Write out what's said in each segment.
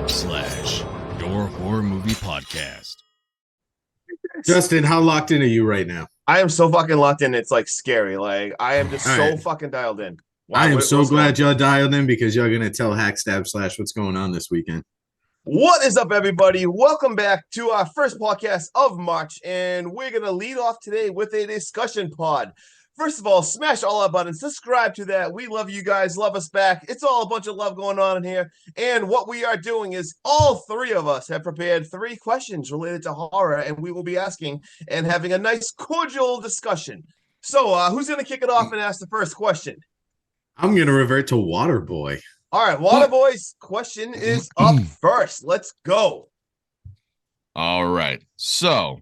your horror movie podcast. Justin, how locked in are you right now? I am so fucking locked in. It's like scary. Like I am just so fucking dialed in. Wow, I am so glad y'all dialed in because y'all gonna tell Hackstab Slash what's going on this weekend. What is up, everybody? Welcome back to our first podcast of March, and we're gonna lead off today with a discussion pod. First of all, smash all our buttons, subscribe to that. We love you guys, love us back. It's all a bunch of love going on in here. And what we are doing is all three of us have prepared 3 questions related to horror, and we will be asking and having a nice cordial discussion. So who's gonna kick it off and ask the first question? I'm gonna revert to Waterboy. All right, Waterboy's question is up first. Let's go. All right. So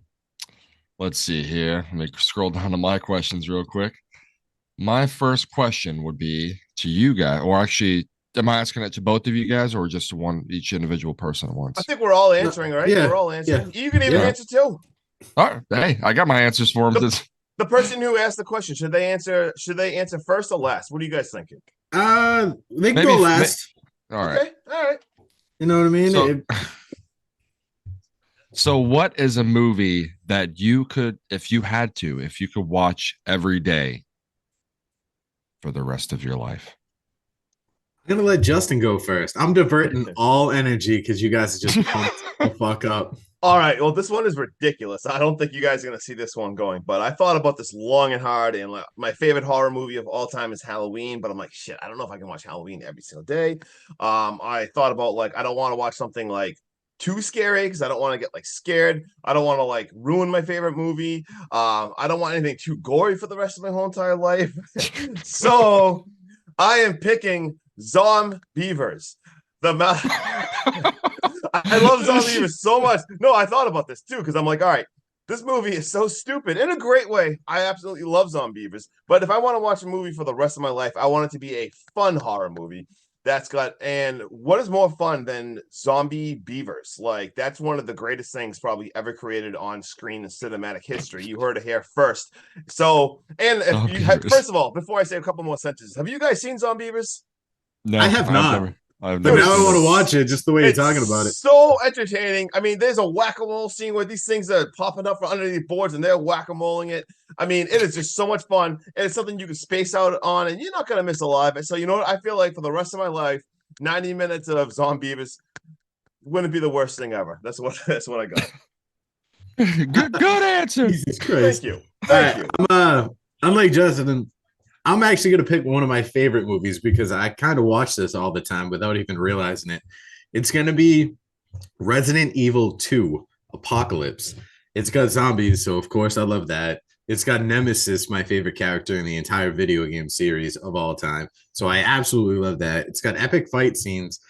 let's see here. Let me scroll down to my questions real quick. My first question would be to you guys, or actually, am I asking it to both of you guys or just to each individual person at once? I think we're all answering, right? Yeah, we're all answering. yeah. You can even answer too. All right. Hey, I got my answers for them. The person who asked the question, should they answer first or last? What are you guys thinking? They can go last. All right. Okay, all right. You know what I mean? So what is a movie that you could, if you could watch every day for the rest of your life? I'm gonna let Justin go first. I'm diverting all energy because you guys are just pumped the fuck up. All right. Well, this one is ridiculous. I don't think you guys are going to see this one going, but I thought about this long and hard. And like, my favorite horror movie of all time is Halloween, but I'm like, shit, I don't know if I can watch Halloween every single day. I thought about like, I don't want to watch something like too scary because I don't want to get like scared. I don't want to like ruin my favorite movie. I don't want anything too gory for the rest of my whole entire life. So I am picking Zombeavers. I love Zombeavers so much. No, I thought about this too because I'm like, all right, this movie is so stupid in a great way. I absolutely love Zombeavers, but if I want to watch a movie for the rest of my life, I want it to be a fun horror movie. And what is more fun than zombie beavers? Like that's one of the greatest things probably ever created on screen in cinematic history. You heard it here first. So, and first of all, before I say a couple more sentences, have you guys seen Zombeavers? No, I have not. I've But never now I seen want to it. watch it just the way you're talking about it. So entertaining. I mean, there's a whack-a-mole scene where these things are popping up from underneath boards and they're whack-a-moling it. I mean, it is just so much fun. And it's something you can space out on and you're not going to miss a lot of it. So, you know what? I feel like for the rest of my life, 90 minutes of Zombeavers wouldn't be the worst thing ever. That's what I got. Good answer. Jesus Christ. Thank you. I'm like Justin. I'm actually going to pick one of my favorite movies because I kind of watch this all the time without even realizing it. It's going to be Resident Evil 2 Apocalypse. It's got zombies, so of course I love that. It's got Nemesis, my favorite character in the entire video game series of all time. So I absolutely love that. It's got epic fight scenes.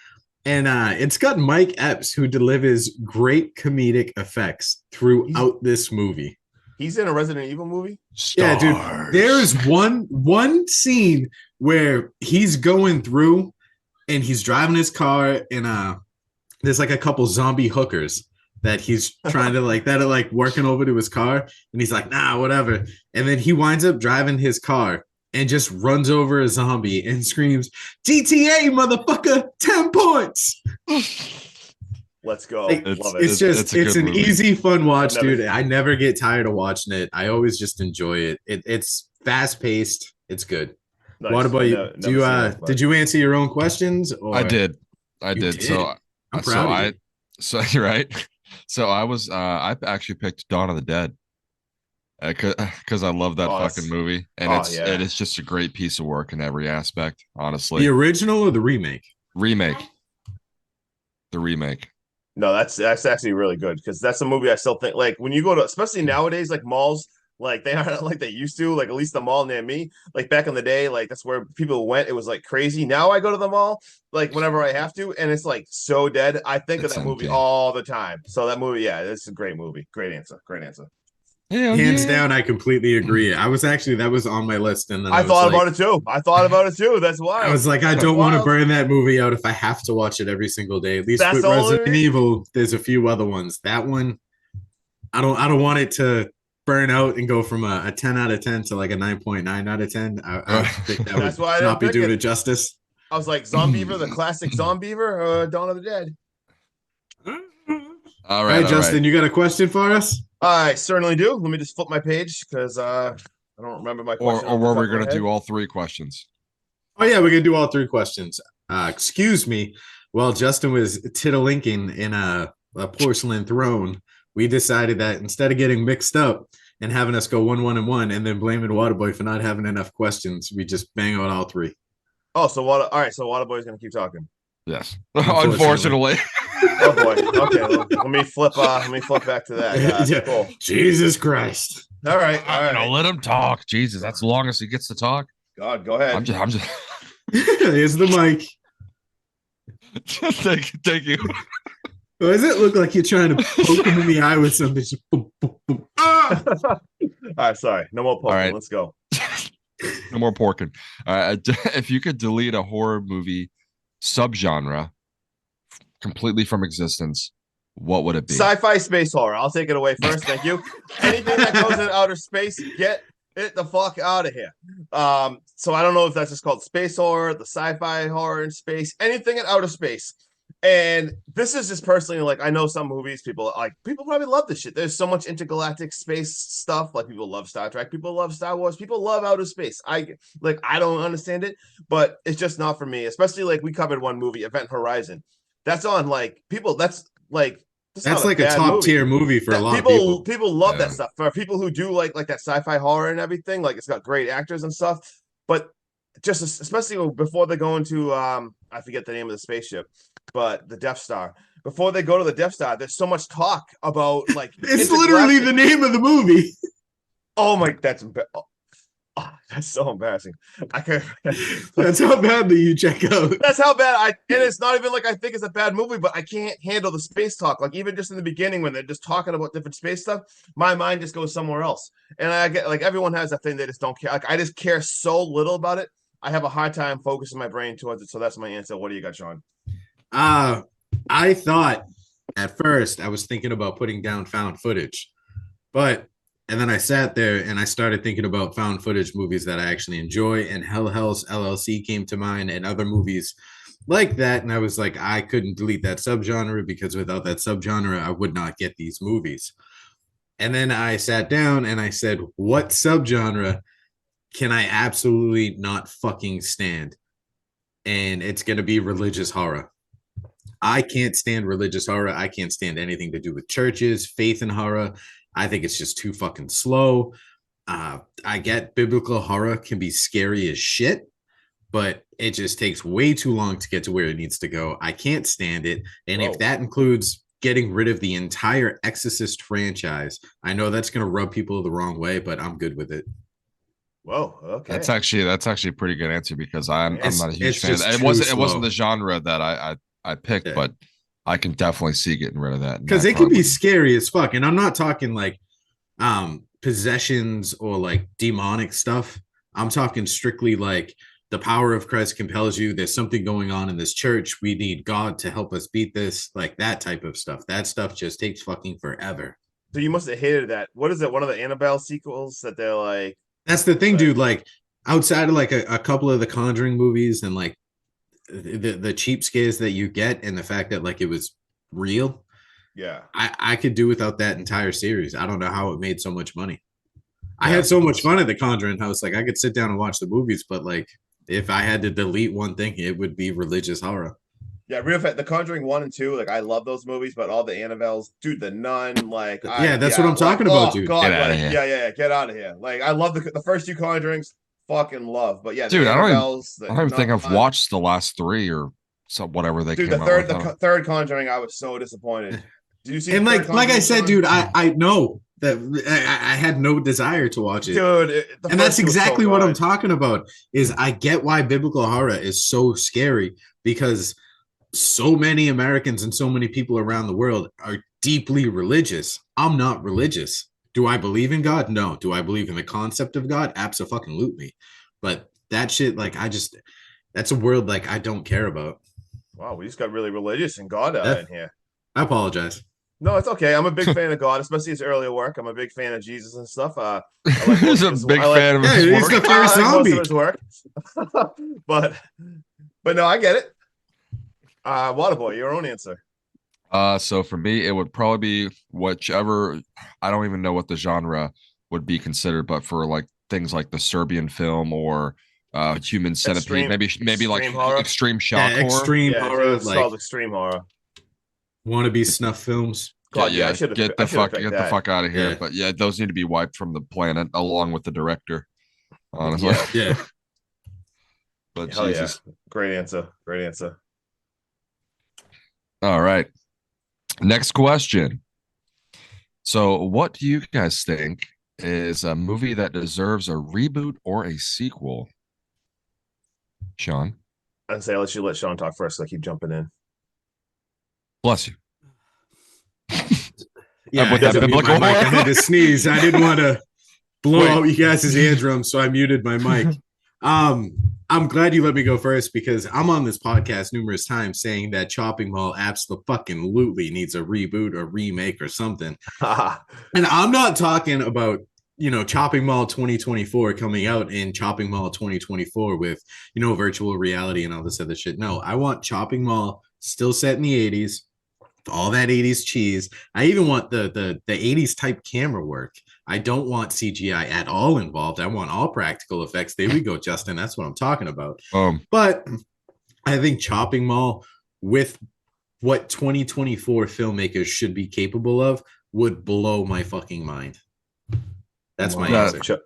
And it's got Mike Epps, who delivers great comedic effects throughout this movie. He's in a Resident Evil movie? Yeah, dude. There's one scene where he's going through and he's driving his car and there's like a couple zombie hookers that he's trying to like that are like working over to his car and he's like, nah, whatever. And then he winds up driving his car and just runs over a zombie and screams, GTA, motherfucker, 10 points. Let's go. Like, love it. It's an movie. easy, fun watch, dude. I never get tired of watching it. I always just enjoy it. It's fast paced. It's good. Nice. What about you? Did you answer your own questions? Or? I did. Did? So I'm proud of you. So you're right. So I actually picked Dawn of the Dead because I love that fucking movie, and it's just a great piece of work in every aspect. Honestly, the original or the remake? The remake. No, that's actually really good because that's a movie I still think like when you go to, especially nowadays, like malls, like they aren't like they used to, like at least the mall near me, like back in the day, like that's where people went. It was like crazy. Now I go to the mall like whenever I have to, and it's like so dead. I think of that movie all the time. So that movie, yeah, it's a great movie. Great answer. Hands down, I completely agree. That was on my list, and then I thought about it too. That's why I was like, I don't want to burn that movie out if I have to watch it every single day. At least with Resident Evil, there's a few other ones. That one, I don't want it to burn out and go from a 10 out of 10 to like a 9.9 out of 10. I think that would not be doing it justice. I was like, Zombeaver, the classic Zombeaver, or Dawn of the Dead. All All right, right, Justin, you got a question for us? I certainly do. Let me just flip my page because I don't remember my Or question. off the were top we of my going to head. do all three questions? Oh yeah, we can do all three questions. Excuse me. While Justin was tiddlinking in a porcelain throne, we decided that instead of getting mixed up and having us go 1-1-1 and then blaming Waterboy for not having enough questions, we just bang out all three. Oh, so what? All right, so Waterboy's gonna keep talking. Yes. Unfortunately. Unfortunately. Oh boy. Okay, well, let me flip. Let me flip back to that. Yeah. Cool. Jesus Christ. All right. All right. Let him talk. Jesus, that's the longest he gets to talk. God, go ahead. I'm just Here's the mic. thank you. Why does it look like you're trying to poke him in the eye with something? Just boom, boom, boom. Ah! All right, sorry. No more poking. right. Let's go. No more porking. If you could delete a horror movie subgenre completely from existence, what would it be? Sci-fi space horror. I'll take it away first. Thank you. Anything that goes in outer space, get it the fuck out of here. So I don't know if that's just called space horror, the sci-fi horror in space, anything in outer space. And this is just personally like I know some movies people probably love this shit. There's so much intergalactic space stuff. Like people love Star Trek, people love Star Wars, people love outer space. I don't understand it, but it's just not for me. Especially like we covered one movie, Event Horizon. That's on like people. That's like like a top tier movie for a lot of people. People love that stuff. For people who do like that sci-fi horror and everything, like it's got great actors and stuff. But just especially before they go into I forget the name of the spaceship, but the Death Star. Before they go to the Death Star, there's so much talk about like it's literally the name of the movie. Oh my, that's so embarrassing. I can't. That's how badly you check out. That's how bad and it's not even like I think it's a bad movie, but I can't handle the space talk. Like even just in the beginning when they're just talking about different space stuff, my mind just goes somewhere else. And I get like everyone has that thing they just don't care. Like I just care so little about it. I have a hard time focusing my brain towards it. So that's my answer. What do you got, Sean? I thought at first I was thinking about putting down found footage, and then I sat there and I started thinking about found footage movies that I actually enjoy, and Hell House LLC came to mind and other movies like that. And I was like, I couldn't delete that subgenre because without that subgenre, I would not get these movies. And then I sat down and I said, what subgenre can I absolutely not fucking stand? And it's going to be religious horror. I can't stand religious horror. I can't stand anything to do with churches, faith in horror. I think it's just too fucking slow. I get biblical horror can be scary as shit, but it just takes way too long to get to where it needs to go. I can't stand it. And if that includes getting rid of the entire Exorcist franchise, I know that's going to rub people the wrong way, but I'm good with it. Whoa, okay. That's actually a pretty good answer because I'm not a huge fan. It wasn't the genre that I picked, but I can definitely see getting rid of that. Because it can be scary as fuck. And I'm not talking like possessions or like demonic stuff. I'm talking strictly like the power of Christ compels you. There's something going on in this church. We need God to help us beat this. Like that type of stuff. That stuff just takes fucking forever. So you must have hated that. What is it? One of the Annabelle sequels that they're like. That's the thing, dude. Like outside of like a couple of the Conjuring movies and like the cheap scares that you get and the fact that like it was real. Yeah. I could do without that entire series. I don't know how it made so much money. I had so much fun at the Conjuring house. Like I could sit down and watch the movies, but like if I had to delete one thing, it would be religious horror. Yeah, real fast. The Conjuring 1 and 2, like I love those movies, but all the Annabelles, dude, the Nun, like that's what I'm talking about, dude. God, get out of here. Yeah, get out of here. Like I love the first two Conjurings, fucking love. But yeah, dude, I don't even think I've Nun. watched the last three or so whatever they dude, came the out with. the third Conjuring, I was so disappointed. Did you see? And like I said, dude, I I know that I had no desire to watch it, dude, and that's exactly what I'm talking about. Is I get why biblical horror is so scary because so many Americans and so many people around the world are deeply religious. I'm not religious. Do I believe in God? No. Do I believe in the concept of God? Absolutely. But that shit, like, that's a world like I don't care about. Wow, we just got really religious and God in here. I apologize. No, it's okay. I'm a big fan of God, especially his earlier work. I'm a big fan of Jesus and stuff. I like He's a big fan of his work. He's the first zombie. Most of his work. but no, I get it. Waterboy, your own answer. So for me, it would probably be whichever. I don't even know what the genre would be considered, but for like things like the Serbian film or Human Centipede, maybe like extreme horror. extreme Yeah, shock horror. extreme Yeah, horror, it's like called extreme horror. wannabe snuff films. God, yeah, I Get I the should have fuck picked get the that. fuck out of here. Yeah. But yeah, those need to be wiped from the planet along with the director. Honestly, Yeah. Yeah. but Hell Jesus. yeah. Great answer. Great answer. All right. Next question. So, what do you guys think is a movie that deserves a reboot or a sequel? Sean, I'd say let Sean talk first. So I keep jumping in. bless you. Yeah, With I had that to mute biblical my mic. I horror. had to sneeze. I didn't want to blow Wait. out you guys' eardrums, so I muted my mic. I'm glad you let me go first because I'm on this podcast numerous times saying that Chopping Mall absolutely needs a reboot or remake or something. And I'm not talking about, Chopping Mall 2024 coming out in Chopping Mall 2024 with, virtual reality and all this other shit. No, I want Chopping Mall still set in the 80s, all that 80s cheese. I even want the 80s type camera work. I don't want CGI at all involved. I want all practical effects. There we go, Justin. That's what I'm talking about. But I think Chopping Mall with what 2024 filmmakers should be capable of would blow my fucking mind. That's my answer.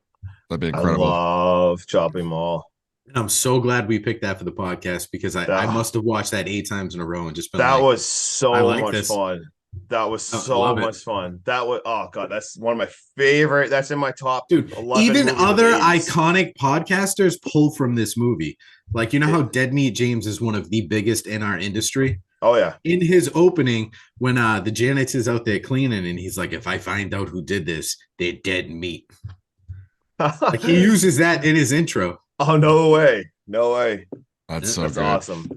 That'd be I incredible. love Chopping Mall. And I'm so glad we picked that for the podcast because I must have watched that 8 times in a row and just been that like, was so like much this. fun. That was I so love it. much fun. That was oh god, that's one of my favorite. That's in my top. Dude, 11 even movies of other the 80s. iconic podcasters pull from this movie. Like, you know how Dead Meat James is one of the biggest in our industry? Oh yeah, In his opening, when the janitor's out there cleaning, and he's like, if I find out who did this, they're dead meat. Like, he uses that in his intro. Oh no way, no way. That's so That's good. awesome.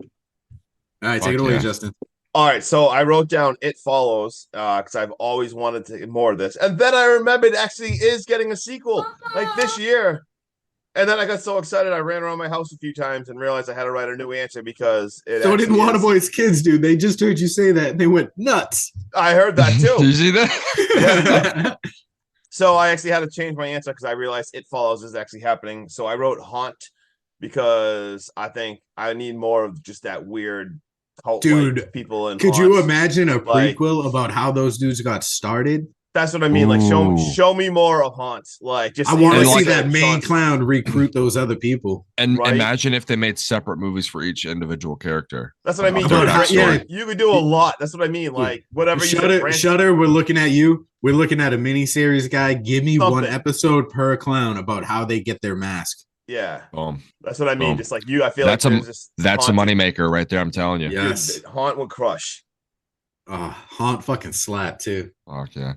All right, take Fuck it away, yeah. Justin. All right, so I wrote down It Follows because I've always wanted to more of this, and then I remembered it actually is getting a sequel like this year, and then I got so excited I ran around my house a few times and realized I had to write a new answer because it. So didn't actually is- Waterboy's kids, dude. They just heard you say that and they went nuts. I heard that Did you too. see that? So I actually had to change my answer because I realized It Follows is actually happening. So I wrote Haunt because I think I need more of just that weird cult Dude, people in Could you haunts. imagine a Like- prequel about how those dudes got started? That's what I mean. Like Ooh. show me more of Haunt. Like just I want to And see like that main Sean- clown recruit those other people. And Right. imagine if they made separate movies for each individual character. That's what I mean. About You their could, backstory. you could do a lot. That's what I mean. Like whatever you said, branch- Shutter, we're looking at you. We're looking at a mini-series guy. Give me one Something. episode per clown about how they get their mask. Yeah, Boom. that's what I mean. Boom. Just like you, I feel That's like a- there's just That's a Haunt- moneymaker right there. I'm telling you. Yeah. Dude, Yes. Haunt would crush. Haunt fucking slap too. Fuck yeah.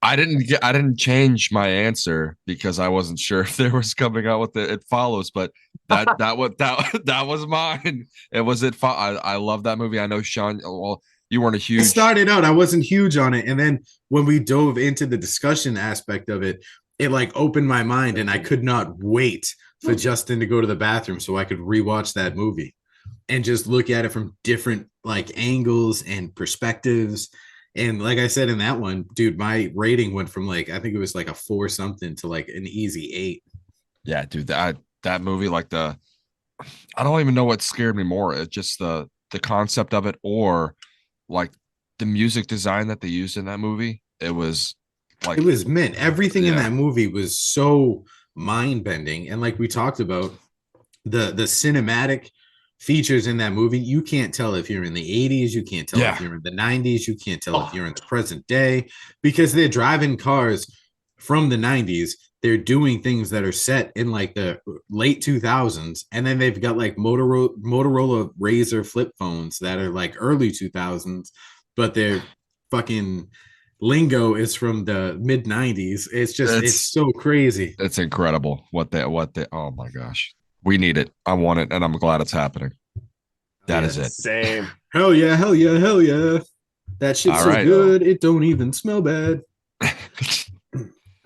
I didn't change my answer because I wasn't sure if there was coming out with It Follows, but that was mine. It was I love that movie. I know Sean. Well, you weren't a I huge. started out, I wasn't huge on it, and then when we dove into the discussion aspect of it, it like opened my mind, and I could not wait for Justin to go to the bathroom so I could rewatch that movie and just look at it from different like angles and perspectives. And like I said in that one, dude, my rating went from like I think it was like a 4 something to like an easy 8. Yeah, dude, that movie, like I don't even know what scared me more. It's just the concept of it, or like the music design that they used in that movie. It was like It was mint. Everything in Yeah. that movie was so mind bending, and like we talked about, the cinematic features in that movie, you can't tell if you're in the 80s, you can't tell Yeah. if you're in the 90s, you can't tell Oh. if you're in the present day, because they're driving cars from the 90s. They're doing things that are set in like the late 2000s, and then they've got like Motorola Razr flip phones that are like early 2000s, but their fucking lingo is from the mid 90s. It's so crazy. it's incredible what they oh my gosh. We need it. I want it, and I'm glad it's happening. That is it. Same. Hell yeah, hell yeah, hell yeah. That shit's All so right. good, it don't even smell bad.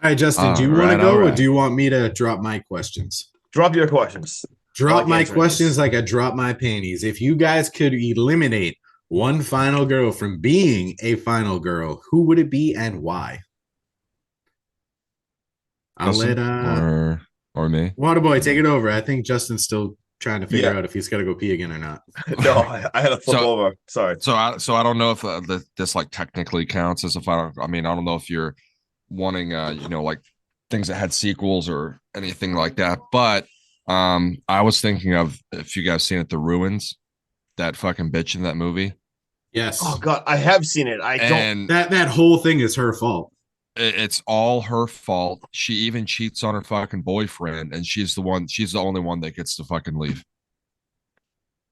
All right, Justin, do you want to Alright, go or alright. do you want me to drop my questions? Drop your questions. I Drop like my answering questions these. like I drop my panties. If you guys could eliminate One final girl from being a final girl. Who would it be and why? I'll Justin let or me. Waterboy take it over. I think Justin's still trying to figure Yeah. out if he's got to go pee again or not. No, I had to flip So- over. Sorry. So I don't know if this like technically counts as a final. I mean, I don't know if you're wanting like things that had sequels or anything like that. But I was thinking of, if you guys seen it, The Ruins, that fucking bitch in that movie. Yes. Oh God, I have seen it. I don't. And That whole thing is her fault. it's all her fault. She even cheats on her fucking boyfriend, and she's the only one that gets to fucking leave.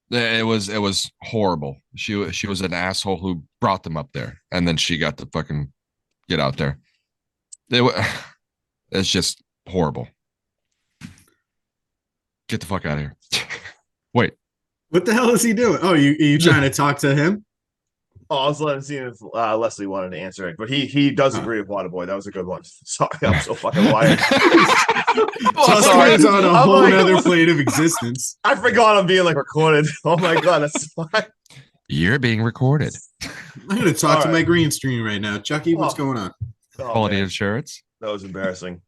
It was horrible. She was an asshole who brought them up there, and then she got to fucking get out there. It's just horrible. Get the fuck out of here. Wait, What the hell is he doing? Oh, you trying to talk to him? Oh, I was letting see if Leslie wanted to answer it, but he does agree with Waterboy. That was a good one. Sorry, I'm so fucking wired. Justin is on a I'm whole like- other plane of existence. I forgot I'm being like recorded. Oh my God, that's fine. you're being recorded. I'm going to talk to All my right. green screen right now. Chucky, what's Oh. going on? Oh, Quality man. insurance. That was embarrassing.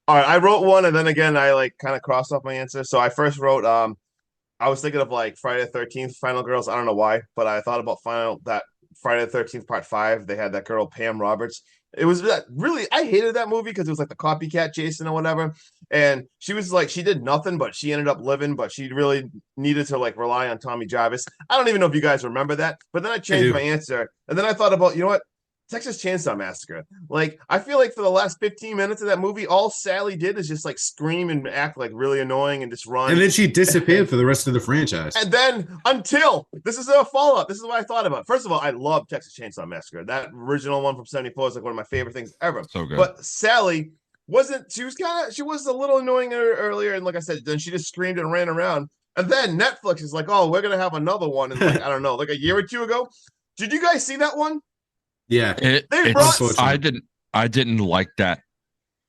All right, I wrote one, and then again, I like kind of crossed off my answer. So I first wrote, I was thinking of like Friday the 13th, Final Girls. I don't know why, but I thought about that Friday the 13th Part 5. They had that girl Pam Roberts. It was that really, I hated that movie because it was like the copycat Jason or whatever. And she was like, she did nothing, but she ended up living, but she really needed to like rely on Tommy Jarvis. I don't even know if you guys remember that, but then I changed do. my answer. And then I thought about, you know what? Texas Chainsaw Massacre. Like, I feel like for the last 15 minutes of that movie, all Sally did is just like scream and act like really annoying and just run. And then she disappeared for the rest of the franchise. And then until this is a follow-up. This is what I thought about. First of all, I love Texas Chainsaw Massacre. That original one from 74 is like one of my favorite things ever. So good. But Sally she was a little annoying earlier. And like I said, then she just screamed and ran around. And then Netflix is like, oh, we're going to have another one. And like, I don't know, like a year or two ago. Did you guys see that one? Yeah. They It's- brought- I didn't like that.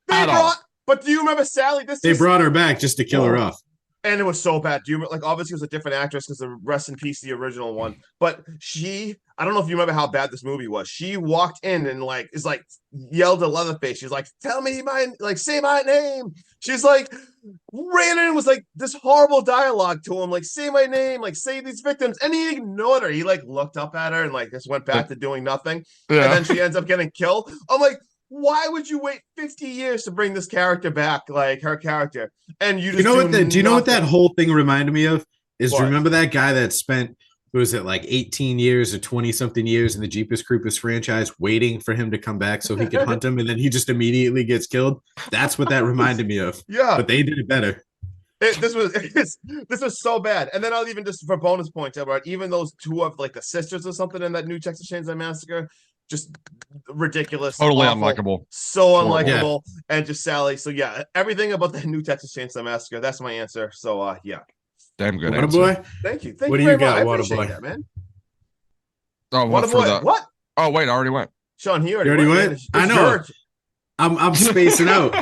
They At all. brought, but do you remember Sally? They brought her back just to kill her Oh. off. And it was so bad. Do you like obviously it was a different actress because the rest in peace, the original one. But I don't know if you remember how bad this movie was. She walked in and like is like yelled at Leatherface. She's like, tell me say my name. She's like ran in and was like this horrible dialogue to him, like say my name, like save these victims. And he ignored her. He like looked up at her and like just went back to doing nothing. And then she ends up getting killed. I'm like, why would you wait 50 years to bring this character back, like her character? And you just Do you know what that nothing? whole thing reminded me of? Is What? remember that guy that spent was it like 18 years or 20 something years in the Jeepers Creepers franchise waiting for him to come back so he could hunt him, and then he just immediately gets killed? That's what that reminded me of. Yeah. But they did it better. This was so bad. And then I'll even just for bonus points, Edward, even those two of like the sisters or something in that new Texas Chainsaw Massacre, just ridiculous. Totally awful, unlikable. So Horrible. unlikable. And just Sally. So yeah, everything about the new Texas Chainsaw Massacre. That's my answer. So yeah. Damn good Water answer. boy, Thank you. Thank What you do you very much. got, I Water appreciate Boy? that, man. Oh, what for Waterboy, the? what? Oh, wait, I already went. Sean, he already You already went. went? It's I know. your- I'm spacing out.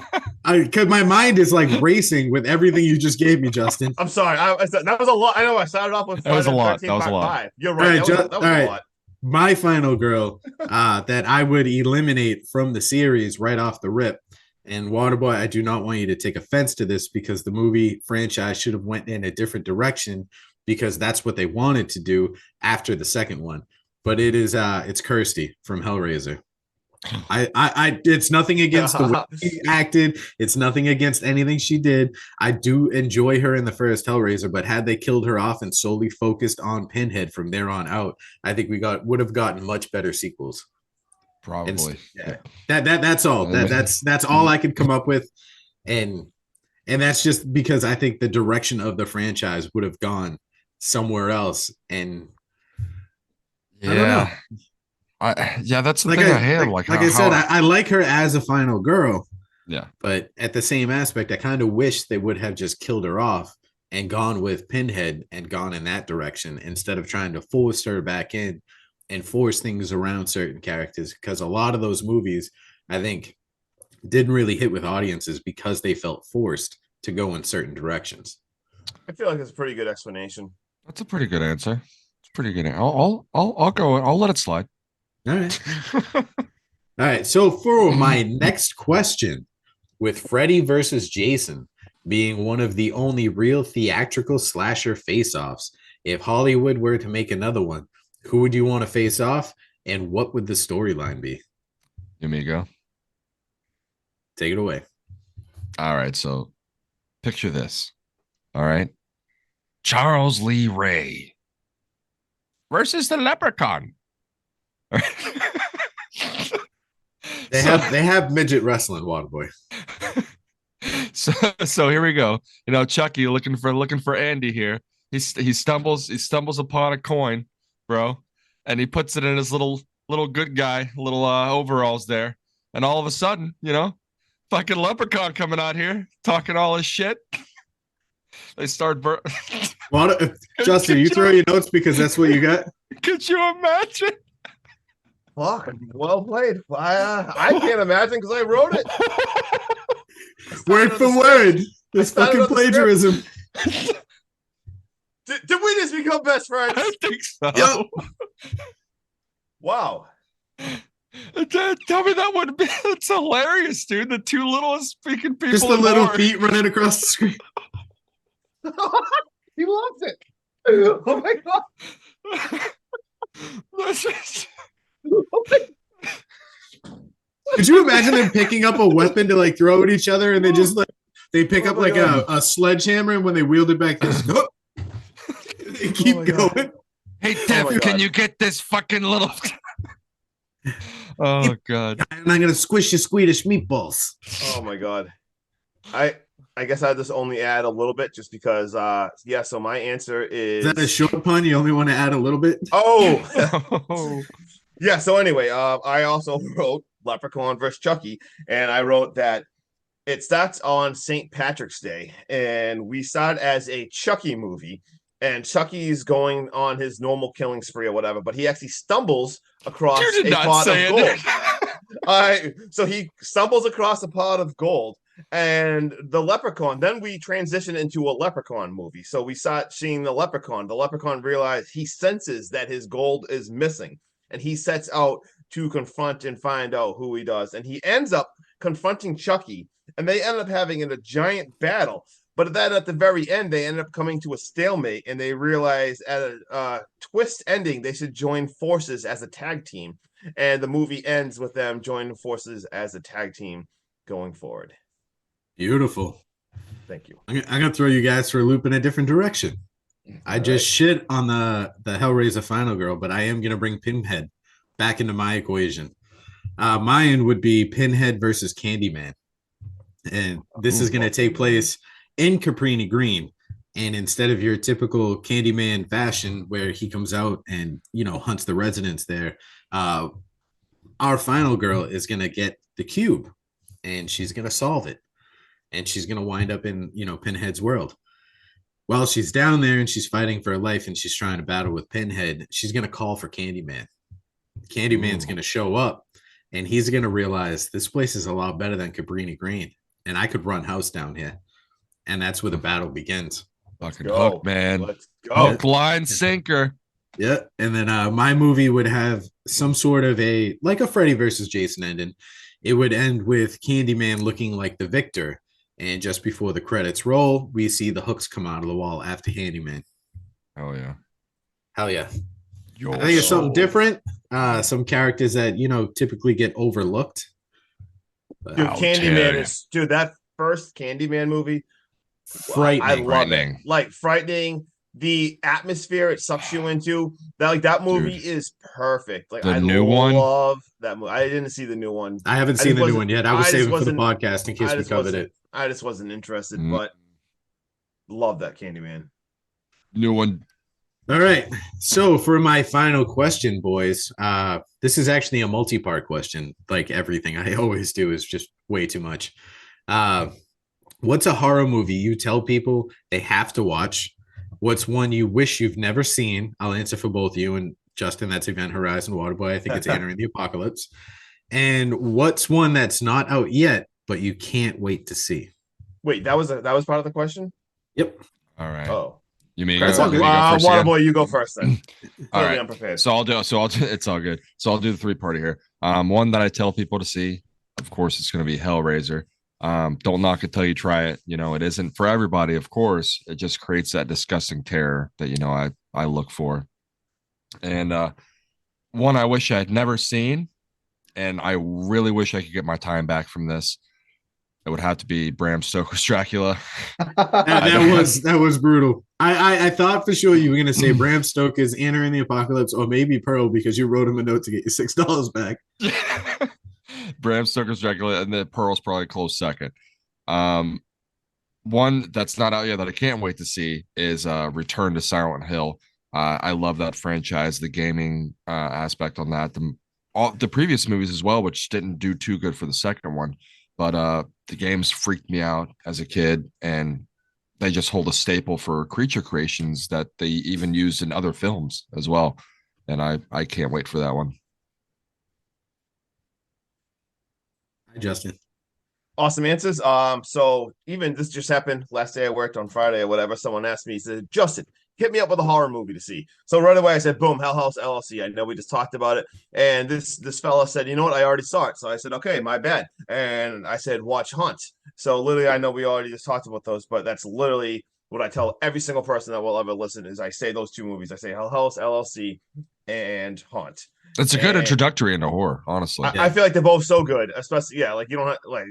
Because my mind is like racing with everything you just gave me, Justin. I'm sorry. That was a lot. I know I started off with That was a Friday the lot. 13th That was a Part lot. 5. You're All right. right, That was all right. a lot. My final girl that I would eliminate from the series right off the rip. And Waterboy, I do not want you to take offense to this because the movie franchise should have went in a different direction because that's what they wanted to do after the second one. But it's Kirsty from Hellraiser. I it's nothing against the way she acted. It's nothing against anything she did. I do enjoy her in the first Hellraiser, but had they killed her off and solely focused on Pinhead from there on out, I think would have gotten much better sequels. Probably. Yeah. That's all. That's all I could come up with, and that's just because I think the direction of the franchise would have gone somewhere else. And I don't know. Yeah, that's the Like thing I I, hate. like, Like I said, how- I like her as a final girl, yeah. but at the same aspect, I kind of wish they would have just killed her off and gone with Pinhead and gone in that direction instead of trying to force her back in and force things around certain characters. Because a lot of those movies, I think, didn't really hit with audiences because they felt forced to go in certain directions. I feel like it's a pretty good explanation. That's a pretty good answer. It's pretty good. I'll go. I'll let it slide. All right. All right. So for my next question, with Freddy versus Jason being one of the only real theatrical slasher face-offs, if Hollywood were to make another one, who would you want to face off, and what would the storyline be? Give me a go. Take it away. All right. So picture this. All right. Charles Lee Ray versus the Leprechaun. All right. They have midget wrestling, Waterboy. So here we go. You know, Chucky looking for Andy here. He stumbles upon a coin, bro, and he puts it in his little good guy little overalls there, and all of a sudden, you know, fucking Leprechaun coming out here talking all his shit. They start Justin, you throw your notes because that's what you got. Could you imagine? Fuck, well played. I can't imagine because I wrote it. Word for word. This fucking plagiarism. Did we just become best friends? I think so. Yep. Wow. Tell me that would be. It's hilarious, dude. The two littlest freaking people. Just the little feet running across the screen. He loves it. Oh my god. Could you imagine them picking up a weapon to like throw at each other, and they just like they pick up like a sledgehammer, and when they wield it back, they just they keep going. Hey, Def, can you get this fucking little? Oh god! I'm not gonna squish your Swedish meatballs. Oh my god! I guess I'll just only add a little bit just because yeah, so my answer is that a short pun? You only want to add a little bit? Oh yeah, so anyway, I also wrote Leprechaun versus Chucky, and I wrote that it starts on St. Patrick's Day, and we start as a Chucky movie, and Chucky's going on his normal killing spree or whatever, but he actually stumbles across a pot of gold. So he stumbles across a pot of gold. And the Leprechaun, then we transition into a Leprechaun movie. So we start seeing the Leprechaun. The Leprechaun realizes he senses that his gold is missing, and he sets out to confront and find out who he does. And he ends up confronting Chucky, and they end up having a giant battle. But then at the very end, they end up coming to a stalemate, and they realize at a twist ending, they should join forces as a tag team. And the movie ends with them joining forces as a tag team going forward. Beautiful. Thank you. I'm gonna throw you guys for a loop in a different direction. I just shit on the Hellraiser Final Girl, but I am gonna bring Pinhead back into my equation. Mine would be Pinhead versus Candyman, and this is gonna take place in Cabrini Green. And instead of your typical Candyman fashion, where he comes out and hunts the residents there, our final girl is gonna get the cube, and she's gonna solve it. And she's going to wind up in, Pinhead's world. While she's down there and she's fighting for her life and she's trying to battle with Pinhead, she's going to call for Candyman. Candyman's going to show up, and he's going to realize this place is a lot better than Cabrini Green, and I could run house down here. And that's where the battle begins. Fucking hook, man. Let's go. Hook, line, sinker. Yeah. And then my movie would have some sort of like a Freddy versus Jason ending. It would end with Candyman looking like the victor. And just before the credits roll, we see the hooks come out of the wall after Handyman. Oh yeah. Hell yeah. I think it's something different. Some characters that, typically get overlooked. Dude, Candyman is that first Candyman movie. Frightening. I love it. Like frightening. The atmosphere it sucks you into. That movie is perfect. Like the new one. Love that movie. I didn't see the new one. I haven't seen the new one yet. I was saving for the podcast in case we covered it. I just wasn't interested, but love that Candyman. New one. All right. So for my final question, boys, this is actually a multi-part question. Like everything I always do is just way too much. What's a horror movie you tell people they have to watch? What's one you wish you've never seen? I'll answer for both you and Justin. That's Event Horizon Waterboy. I think it's Entering the Apocalypse. And what's one that's not out yet, but you can't wait to see? Wait, that was part of the question? Yep. All right. Oh. You mean That's all good. me go first again? Waterboy, you go first then. All Totally right. unprepared. So I'll do. It's all good. So I'll do the three-party here. One that I tell people to see. Of course, it's going to be Hellraiser. Don't knock it till you try it. You know, it isn't for everybody. Of course, it just creates that disgusting terror that I look for. And one I wish I had never seen, and I really wish I could get my time back from this. It would have to be Bram Stoker's Dracula. That was brutal. I thought for sure you were gonna say Bram Stoker's Entering the Apocalypse, or maybe Pearl because you wrote him a note to get your $6 back. Bram Stoker's Dracula, and then Pearl's probably a close second. One that's not out yet that I can't wait to see is Return to Silent Hill. I love that franchise, the gaming aspect on that. The previous movies as well, which didn't do too good for the second one, but the games freaked me out as a kid, and they just hold a staple for creature creations that they even used in other films as well. And I can't wait for that one. Hi, Justin. Awesome answers. So even this just happened last day I worked on Friday or whatever. Someone asked me, he said, Justin, hit me up with a horror movie to see. So right away I said, boom, Hell House LLC. I know we just talked about it. And this fella said, you know what? I already saw it. So I said, okay, my bad. And I said, watch Hunt. So literally, I know we already just talked about those, but that's literally what I tell every single person that will ever listen is I say those two movies. I say Hell House LLC and Hunt. It's a good introductory into horror, honestly. I feel like they're both so good, especially like you don't have, like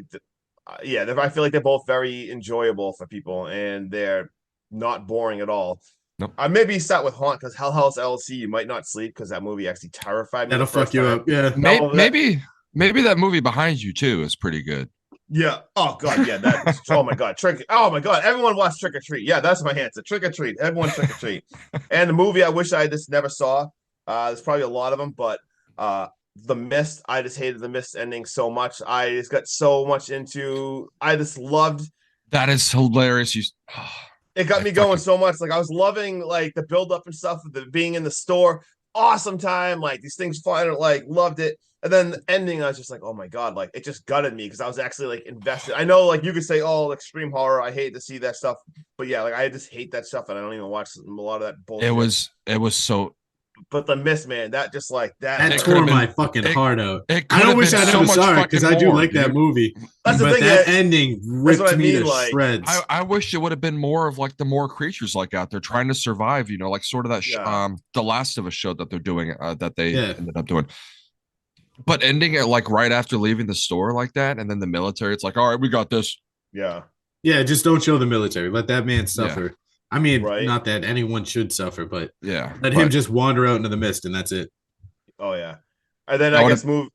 I feel like they're both very enjoyable for people, and they're not boring at all. Nope. I maybe start with Haunt because Hell House LLC you might not sleep because that movie actually terrified me. That'll fuck you up. Yeah. Maybe that movie Behind You too is pretty good. Yeah. Oh god. Yeah. That. Oh my god. Oh my god. Everyone watched Trick or Treat. Yeah, that's my answer. Trick or Treat. Everyone Trick or Treat. And the movie I wish I just never saw. There's probably a lot of them, but The Mist. I just hated the Mist ending so much. I just got so much into. I just loved. That is hilarious. It got me going so much. Like I was loving like the build up and stuff, the being in the store. Awesome time. Like these things flying. Like loved it. And then the ending, I was just like, oh my god, like it just gutted me because I was actually like invested. I know, like you could say, oh, extreme horror. I hate to see that stuff, but yeah, like I just hate that stuff, and I don't even watch a lot of that bullshit. It was so. But The Mist, man, that just like that tore my fucking heart out. I don't wish I never saw it because I do like that movie. That's the but thing. That ending ripped me to like, shreds. I wish it would have been more of like the more creatures like out there trying to survive. You know, like sort of that the Last of Us show that they're doing that they ended up doing. But ending it like right after leaving the store like that, and then the military, it's like, all right, we got this. Yeah. Yeah, just don't show the military. Let that man suffer. Yeah. I mean, right? Not that anyone should suffer, but let him just wander out into the mist, and that's it. Oh yeah. And then I guess movie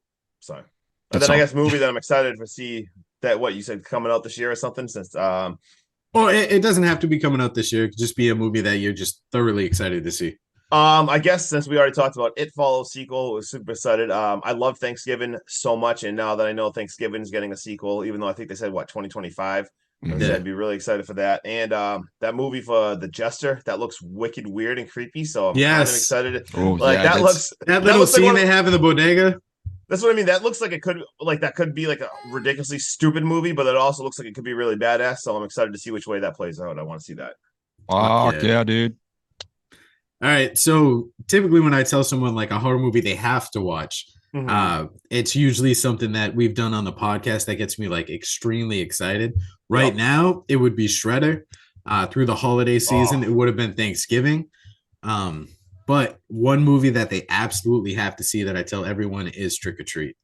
that I'm excited to see that what you said coming out this year or something. Since it doesn't have to be coming out this year. It could just be a movie that you're just thoroughly excited to see. I guess since we already talked about It Follows sequel, was super excited. I love Thanksgiving so much, and now that I know Thanksgiving is getting a sequel, even though I think they said 2025, I'd be really excited for that. And that movie for The Jester that looks wicked weird and creepy, so I'm kind of excited. That little scene they have in the bodega. That's what I mean. That looks like it could be like a ridiculously stupid movie, but it also looks like it could be really badass. So I'm excited to see which way that plays out. I want to see that. Oh yeah, dude. All right. So typically when I tell someone like a horror movie they have to watch, it's usually something that we've done on the podcast that gets me like extremely excited. Right now, it would be Shredder. Through the holiday season, it would have been Thanksgiving. But one movie that they absolutely have to see that I tell everyone is Trick or Treat.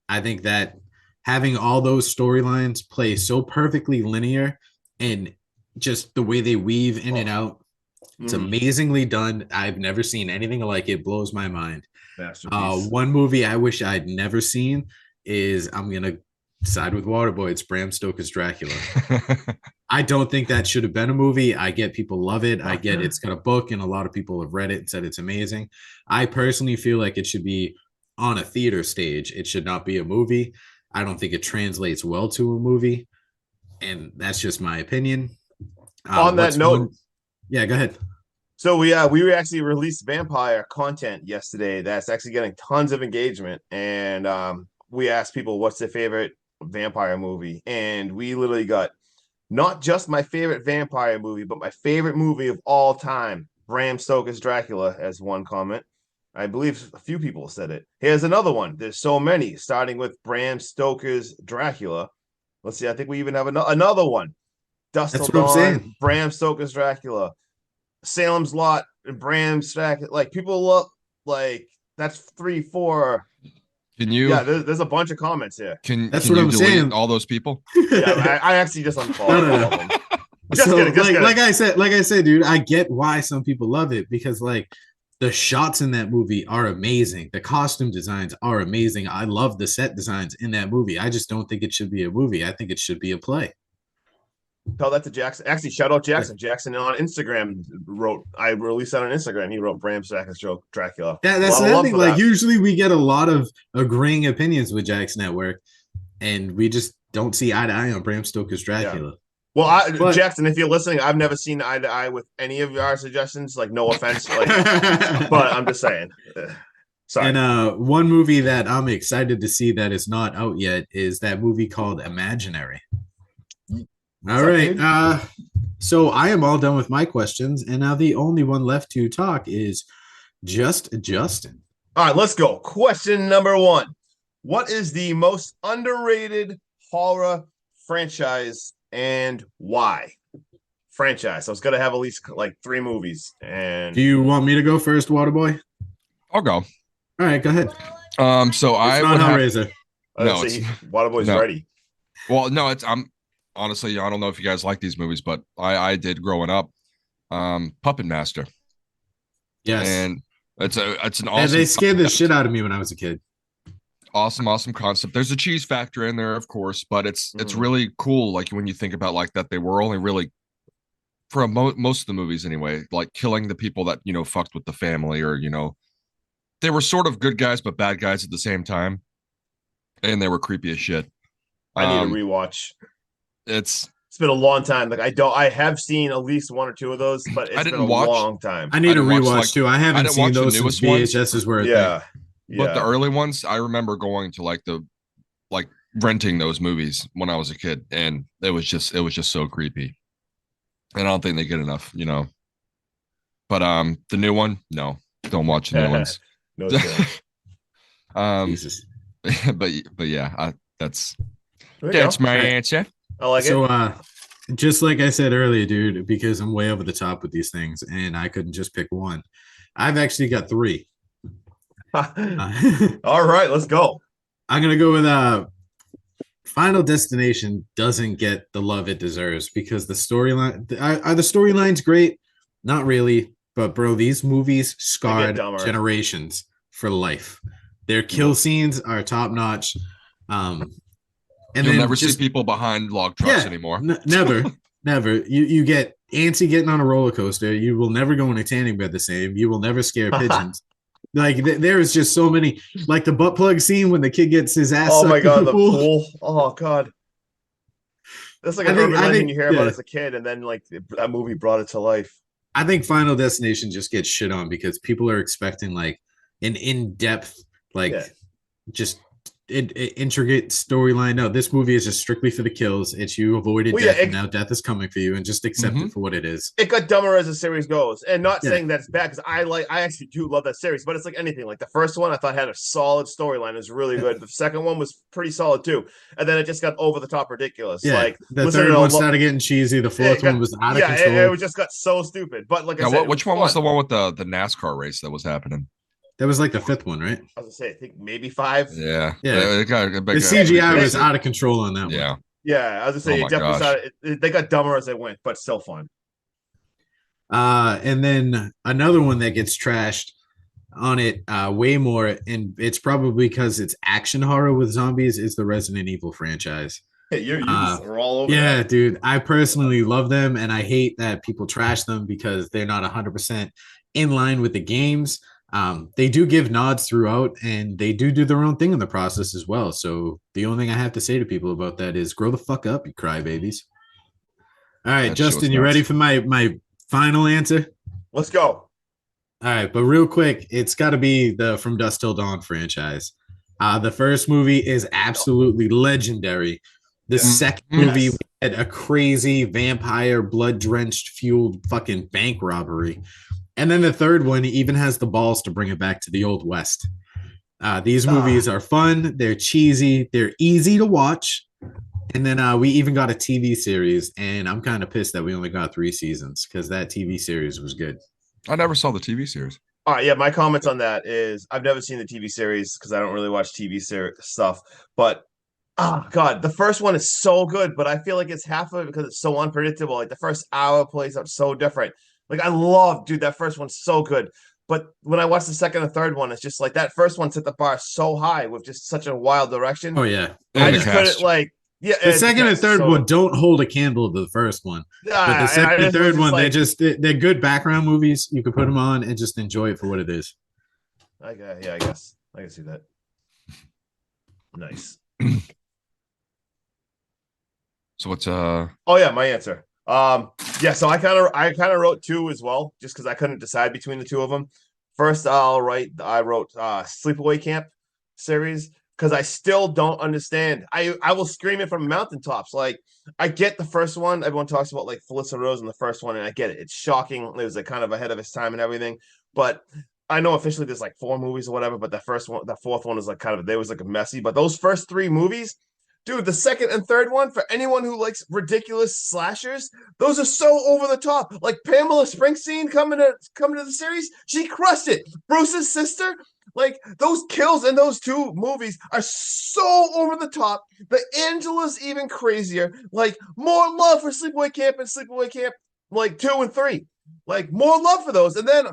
I think that having all those storylines play so perfectly linear and just the way they weave in and out, it's amazingly done. I've never seen anything like it. Blows my mind. One movie I wish I'd never seen is I'm going to side with Waterboy. It's Bram Stoker's Dracula. I don't think that should have been a movie. I get people love it. I get it's got a book and a lot of people have read it and said it's amazing. I personally feel like it should be on a theater stage. It should not be a movie. I don't think it translates well to a movie. And that's just my opinion. On that note, yeah, go ahead. So we actually released vampire content yesterday that's actually getting tons of engagement, and we asked people what's their favorite vampire movie, and we literally got Not just my favorite vampire movie, but my favorite movie of all time. Bram Stoker's Dracula, as one comment. I believe a few people said it. Here's another one. There's so many, starting with Bram Stoker's Dracula. Let's see. I think we even have another one. Dust That's Till what I'm Dawn, saying. Bram Stoker's Dracula, Salem's Lot, and Bram's Dracula. Like people look like that's 3, 4. Can you? Yeah, there's a bunch of comments here. That's can what you I'm delete saying. all those people? Yeah, I actually just unfollowed No. all of them. Just So, kidding, just kidding. like I said, dude, I get why some people love it because like the shots in that movie are amazing. The costume designs are amazing. I love the set designs in that movie. I just don't think it should be a movie. I think it should be a play. Tell that to Jackson. Actually, shout out Jackson. Jackson on Instagram I released that on Instagram. He wrote Bram Stoker's Dracula. That's the thing. Like usually we get a lot of agreeing opinions with Jackson at work, and we just don't see eye to eye on Bram Stoker's Dracula. Yeah. Well, Jackson, if you're listening, I've never seen eye to eye with any of our suggestions. Like, no offense, like, but I'm just saying. Sorry. And one movie that I'm excited to see that is not out yet is that movie called Imaginary. All right. So I am all done with my questions, and now the only one left to talk is just Justin. All right, let's go. Question number 1. What is the most underrated horror franchise and why? Franchise. So it's got to have at least like 3 movies. And do you want me to go first, Waterboy? I'll go. All right, go ahead. So it's I not would have, Hellraiser. No, Waterboy's no. ready. Well, no, I'm honestly, I don't know if you guys like these movies, but I did growing up. Puppet Master. Yes. And it's an awesome. And they scared the shit out of me when I was a kid. Awesome concept. There's a cheese factor in there, of course, but it's really cool. Like when you think about like that, they were only really for most of the movies anyway, like killing the people that fucked with the family, or they were sort of good guys but bad guys at the same time, and they were creepy as shit. I need a rewatch. It's been a long time. Like I have seen at least 1 or 2 of those, but it's been a long time. I need a rewatch too. I haven't seen those since VHSs were yeah. But the early ones, I remember going to renting those movies when I was a kid, and it was just so creepy. And I don't think they get enough, But the new one, no, don't watch the new ones. No. Jesus. but yeah, that's my answer. I like it. So just like I said earlier, dude, because I'm way over the top with these things, and I couldn't just pick one. I've actually got 3. All right, let's go. I'm gonna go with Final Destination doesn't get the love it deserves because the storyline are the storylines great? Not really, but bro, these movies scarred generations for life. Their kill scenes are top notch. And you'll never see people behind log trucks anymore. Never. You get antsy getting on a roller coaster. You will never go in a tanning bed the same. You will never scare pigeons. Like there is just so many, like the butt plug scene when the kid gets his ass. Oh my god, the pool. Oh god, that's like an urban legend you hear about as a kid, and then like that movie brought it to life. I think Final Destination just gets shit on because people are expecting like an in-depth, just intricate storyline. No, this movie is just strictly for the kills. It's you avoided death, and now death is coming for you, and just accept it for what it is. It got dumber as the series goes, and not saying that's bad because I actually do love that series, but it's like anything. Like the first one, I thought had a solid storyline, it was really good. The second one was pretty solid too, and then it just got over the top ridiculous. Yeah, like the third one started getting cheesy. The fourth one was out of control. It just got so stupid. But like I said, which one was the one with the NASCAR race that was happening? That was like the 5th one, right? I was gonna say, I think maybe 5. Yeah. It got the CGI was out of control on that one. Yeah. I was gonna say, it definitely started, they got dumber as they went, but still fun. And then another one that gets trashed on it way more, and it's probably because it's action horror with zombies, is the Resident Evil franchise. You're all over. Yeah, that. Dude. I personally love them, and I hate that people trash them because they're not 100% in line with the games. They do give nods throughout, and they do their own thing in the process as well. So the only thing I have to say to people about that is grow the fuck up, you crybabies. All right, Justin, you ready for my final answer? Let's go. All right, but real quick, it's got to be the From Dusk Till Dawn franchise. The first movie is absolutely legendary. The Yeah. second movie, Yes. we had a crazy vampire, blood drenched, fueled fucking bank robbery. And then the third one even has the balls to bring it back to the Old West. These movies are fun. They're cheesy. They're easy to watch. And then we even got a TV series, and I'm kind of pissed that we only got 3 seasons because that TV series was good. I never saw the TV series. All right, yeah, my comments on that is I've never seen the TV series because I don't really watch TV stuff. But oh god, the first one is so good, but I feel like it's half of it because it's so unpredictable. Like the first hour plays out so different. Like I love, dude, that first one's so good. But when I watch the second and third one, it's just like that first one set the bar so high with just such a wild direction. Oh yeah, And I the just cast. couldn't like yeah. the it's second and just third so- one don't hold a candle to the first one, but Ah, the and second I and just was third just one like, they're good background movies. You can put them on and just enjoy it for what it is. yeah, I guess I can see that. Nice. So what's Oh yeah, my answer. Yeah, so I kind of wrote 2 as well, just because I couldn't decide between the 2 of them. First, I wrote Sleepaway Camp series because I still don't understand. I will scream it from mountaintops. Like I get the first one. Everyone talks about like Felissa Rose in the first one, and I get it. It's shocking. It was like kind of ahead of its time and everything. But I know officially there's like 4 movies or whatever. But the fourth one was like kind of they was like messy. But those first 3 movies. Dude, the second and third one, for anyone who likes ridiculous slashers, those are so over the top. Like Pamela Springsteen coming to the series, she crushed it. Bruce's sister, like those kills in those 2 movies are so over the top. The Angela's even crazier. Like more love for Sleepaway Camp and Sleepaway Camp, like 2 and 3. Like more love for those. And then,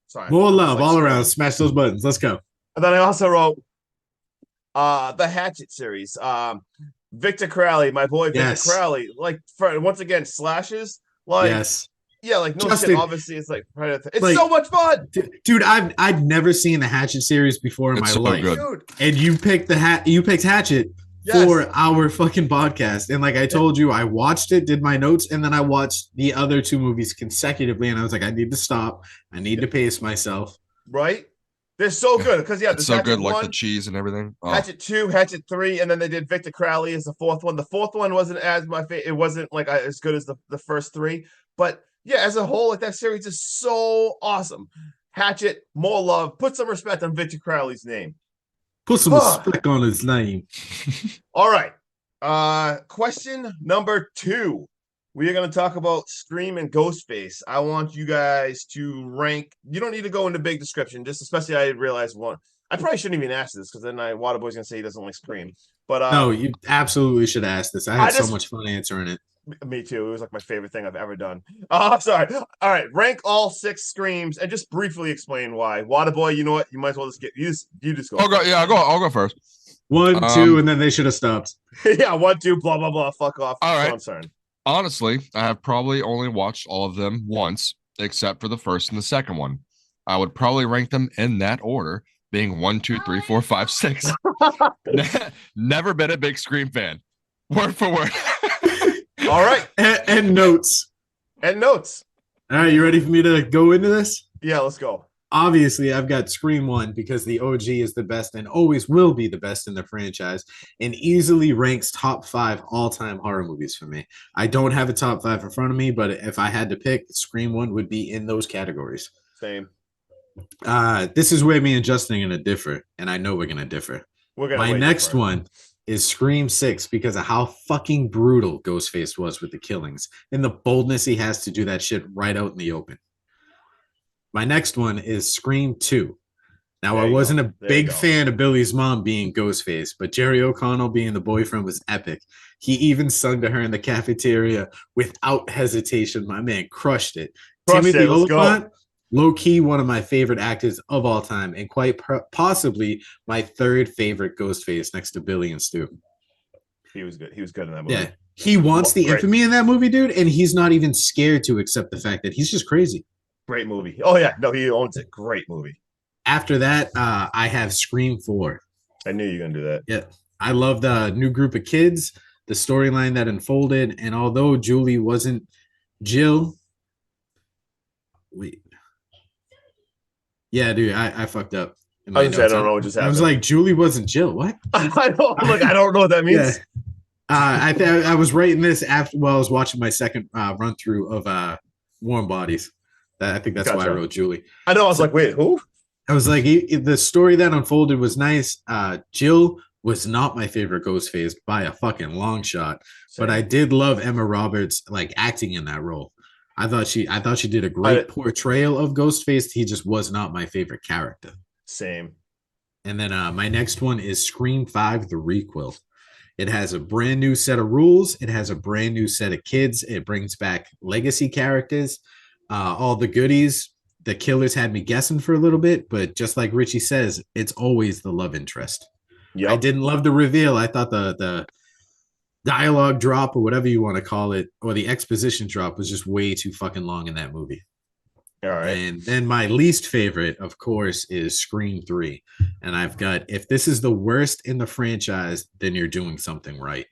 sorry, More I'm just, love like, all scrolling. around. Smash those buttons. Let's go. And then I also wrote the Hatchet series. Victor Crowley, my boy Victor Yes. Crowley, like for once again slashes. Like Yes, yeah, like no Justin, shit. Obviously, it's like Predator. It's like- so much fun, dude. I'd never seen the Hatchet series before in It's my so life, good. dude. and you picked Hatchet Yes. for our fucking podcast. And like I told you, I watched it, did my notes, and then I watched the other 2 movies consecutively. And I was like, I need to stop. I need to pace myself. Right? They're so good because yeah, it's there's so Hatchet good, like 1, the cheese and everything. Oh, Hatchet 2, Hatchet 3, and then they did Victor Crowley as the 4th one. The 4th one wasn't as my favorite. It wasn't like as good as the first 3, but yeah, as a whole, like that series is so awesome. Hatchet, more love. Put some respect on Victor Crowley's name. Put some respect on his name. All right. Question number 2. We are going to talk about Scream and Ghostface. I want you guys to rank. You don't need to go into big description, just especially I realized one. I probably shouldn't even ask this because then Waterboy's going to say he doesn't like Scream. But No, you absolutely should ask this. I had just- so much fun answering it. me too. It was like my favorite thing I've ever done. Sorry. All right. Rank all 6 Screams and just briefly explain why. Waterboy, you know what? You might as well just get you just go. I'll go. Yeah, I'll go first. 1, 2, and then they should have stopped. Yeah, 1, 2, blah blah blah. Fuck off. All right. Concern. Honestly, I have probably only watched all of them once, except for the first and the second one. I would probably rank them in that order, being 1, 2, 3, 4, 5, 6. Never been a big Scream fan. Word for word. All right. And notes. And notes. All right, you ready for me to go into this? Yeah, let's go. Obviously, I've got Scream 1 because the OG is the best and always will be the best in the franchise and easily ranks top 5 all-time horror movies for me. I don't have a top 5 in front of me, but if I had to pick, Scream 1 would be in those categories. Same. This is where me and Justin are going to differ, and I know we're going to differ. We're gonna My wait next for it. one is Scream 6 because of how fucking brutal Ghostface was with the killings and the boldness he has to do that shit right out in the open. My next one is Scream 2. Now, There I you wasn't go. a There you big go. fan of Billy's mom being Ghostface, but Jerry O'Connell being the boyfriend was epic. He even sung to her in the cafeteria without hesitation. My man crushed it. Crushed Timothy it. Let's go. Oliphant, low key, one of my favorite actors of all time, and quite possibly my 3rd favorite Ghostface next to Billy and Stu. He was good. He was good in that movie. Yeah, he wants the Great. infamy in that movie, dude, and he's not even scared to accept the fact that he's just crazy. Great movie. Oh yeah, no, he owns it. Great movie. After that, I have Scream 4. I knew you were gonna do that. Yeah, I love the new group of kids, the storyline that unfolded, and although Julie wasn't Jill, wait, yeah, dude, I fucked up. in my I was gonna say, I notes. don't know what just I was happened. like, Julie wasn't Jill. What? I don't know what that means. Yeah. I was writing this after I was watching my second run through of Warm Bodies. I think that's why I Gotcha. wrote Julie. I know. I was So- like, wait, who? I was like, the story that unfolded was nice. Jill was not my favorite Ghostface by a fucking long shot, but I did love Emma Roberts like acting in that role. I thought she did a great portrayal of Ghostface. He just was not my favorite character. Same. And then my next one is Scream 5, the requel. It has a brand new set of rules. It has a brand new set of kids. It brings back legacy characters, all the goodies. The killers had me guessing for a little bit, but just like Richie says, it's always the love interest. Yep. I didn't love the reveal. I thought the dialogue drop or whatever you want to call it, or the exposition drop was just way too fucking long in that movie. All right. And then my least favorite, of course, is Scream 3. And I've got, if this is the worst in the franchise, then you're doing something right.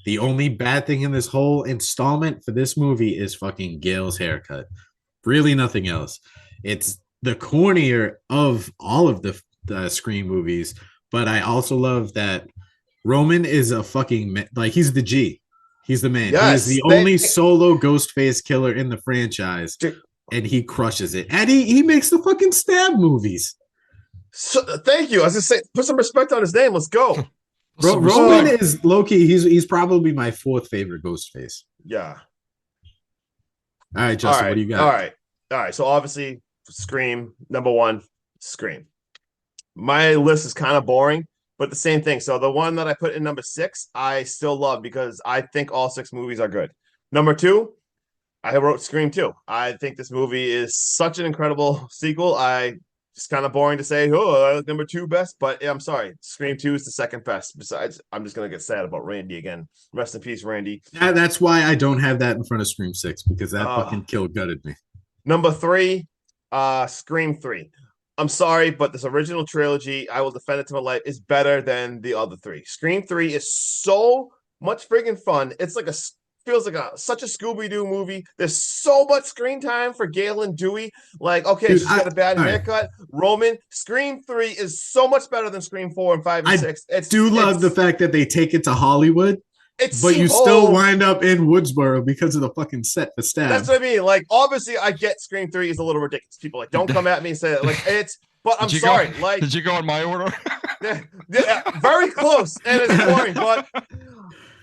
The only bad thing in this whole installment for this movie is fucking Gail's haircut. Really nothing else. It's the cornier of all of the Scream movies, but I also love that Roman is a fucking, like, he's the G. He's the man. Yes, he is the only solo Ghostface killer in the franchise. And he crushes it. And he makes the fucking stab movies. So, thank you. I was just saying, put some respect on his name. Let's go. Roman is low-key. He's probably my fourth favorite Ghostface. Yeah. All right, Justin, what do you got? All right. So obviously, Scream, number one, Scream. My list is kind of boring, but the same thing. So the one that I put in number 6, I still love because I think all 6 movies are good. Number 2, I wrote Scream 2. I think this movie is such an incredible sequel. It's kind of boring to say, oh, I like number 2 best, but I'm sorry. Scream 2 is the second best. Besides, I'm just going to get sad about Randy again. Rest in peace, Randy. Yeah, that's why I don't have that in front of Scream 6, because that fucking kill gutted me. Number 3, Scream 3. I'm sorry, but this original trilogy, I will defend it to my life, is better than the other 3. Scream 3 is so much friggin' fun. It's like feels like such a Scooby-Doo movie. There's so much screen time for Gail and Dewey. Like, okay, dude, she's got a bad haircut. Right. Roman, Scream 3 is so much better than Scream 4 and 5 and 6. I love the fact that they take it to Hollywood, but you still wind up in Woodsboro because of the fucking set for stab. That's what I mean. Like, obviously, I get Scream 3 is a little ridiculous. People like, don't come at me and say it. Like, it's, but I'm sorry. Like, did you go in my order? yeah, very close, and it's boring, but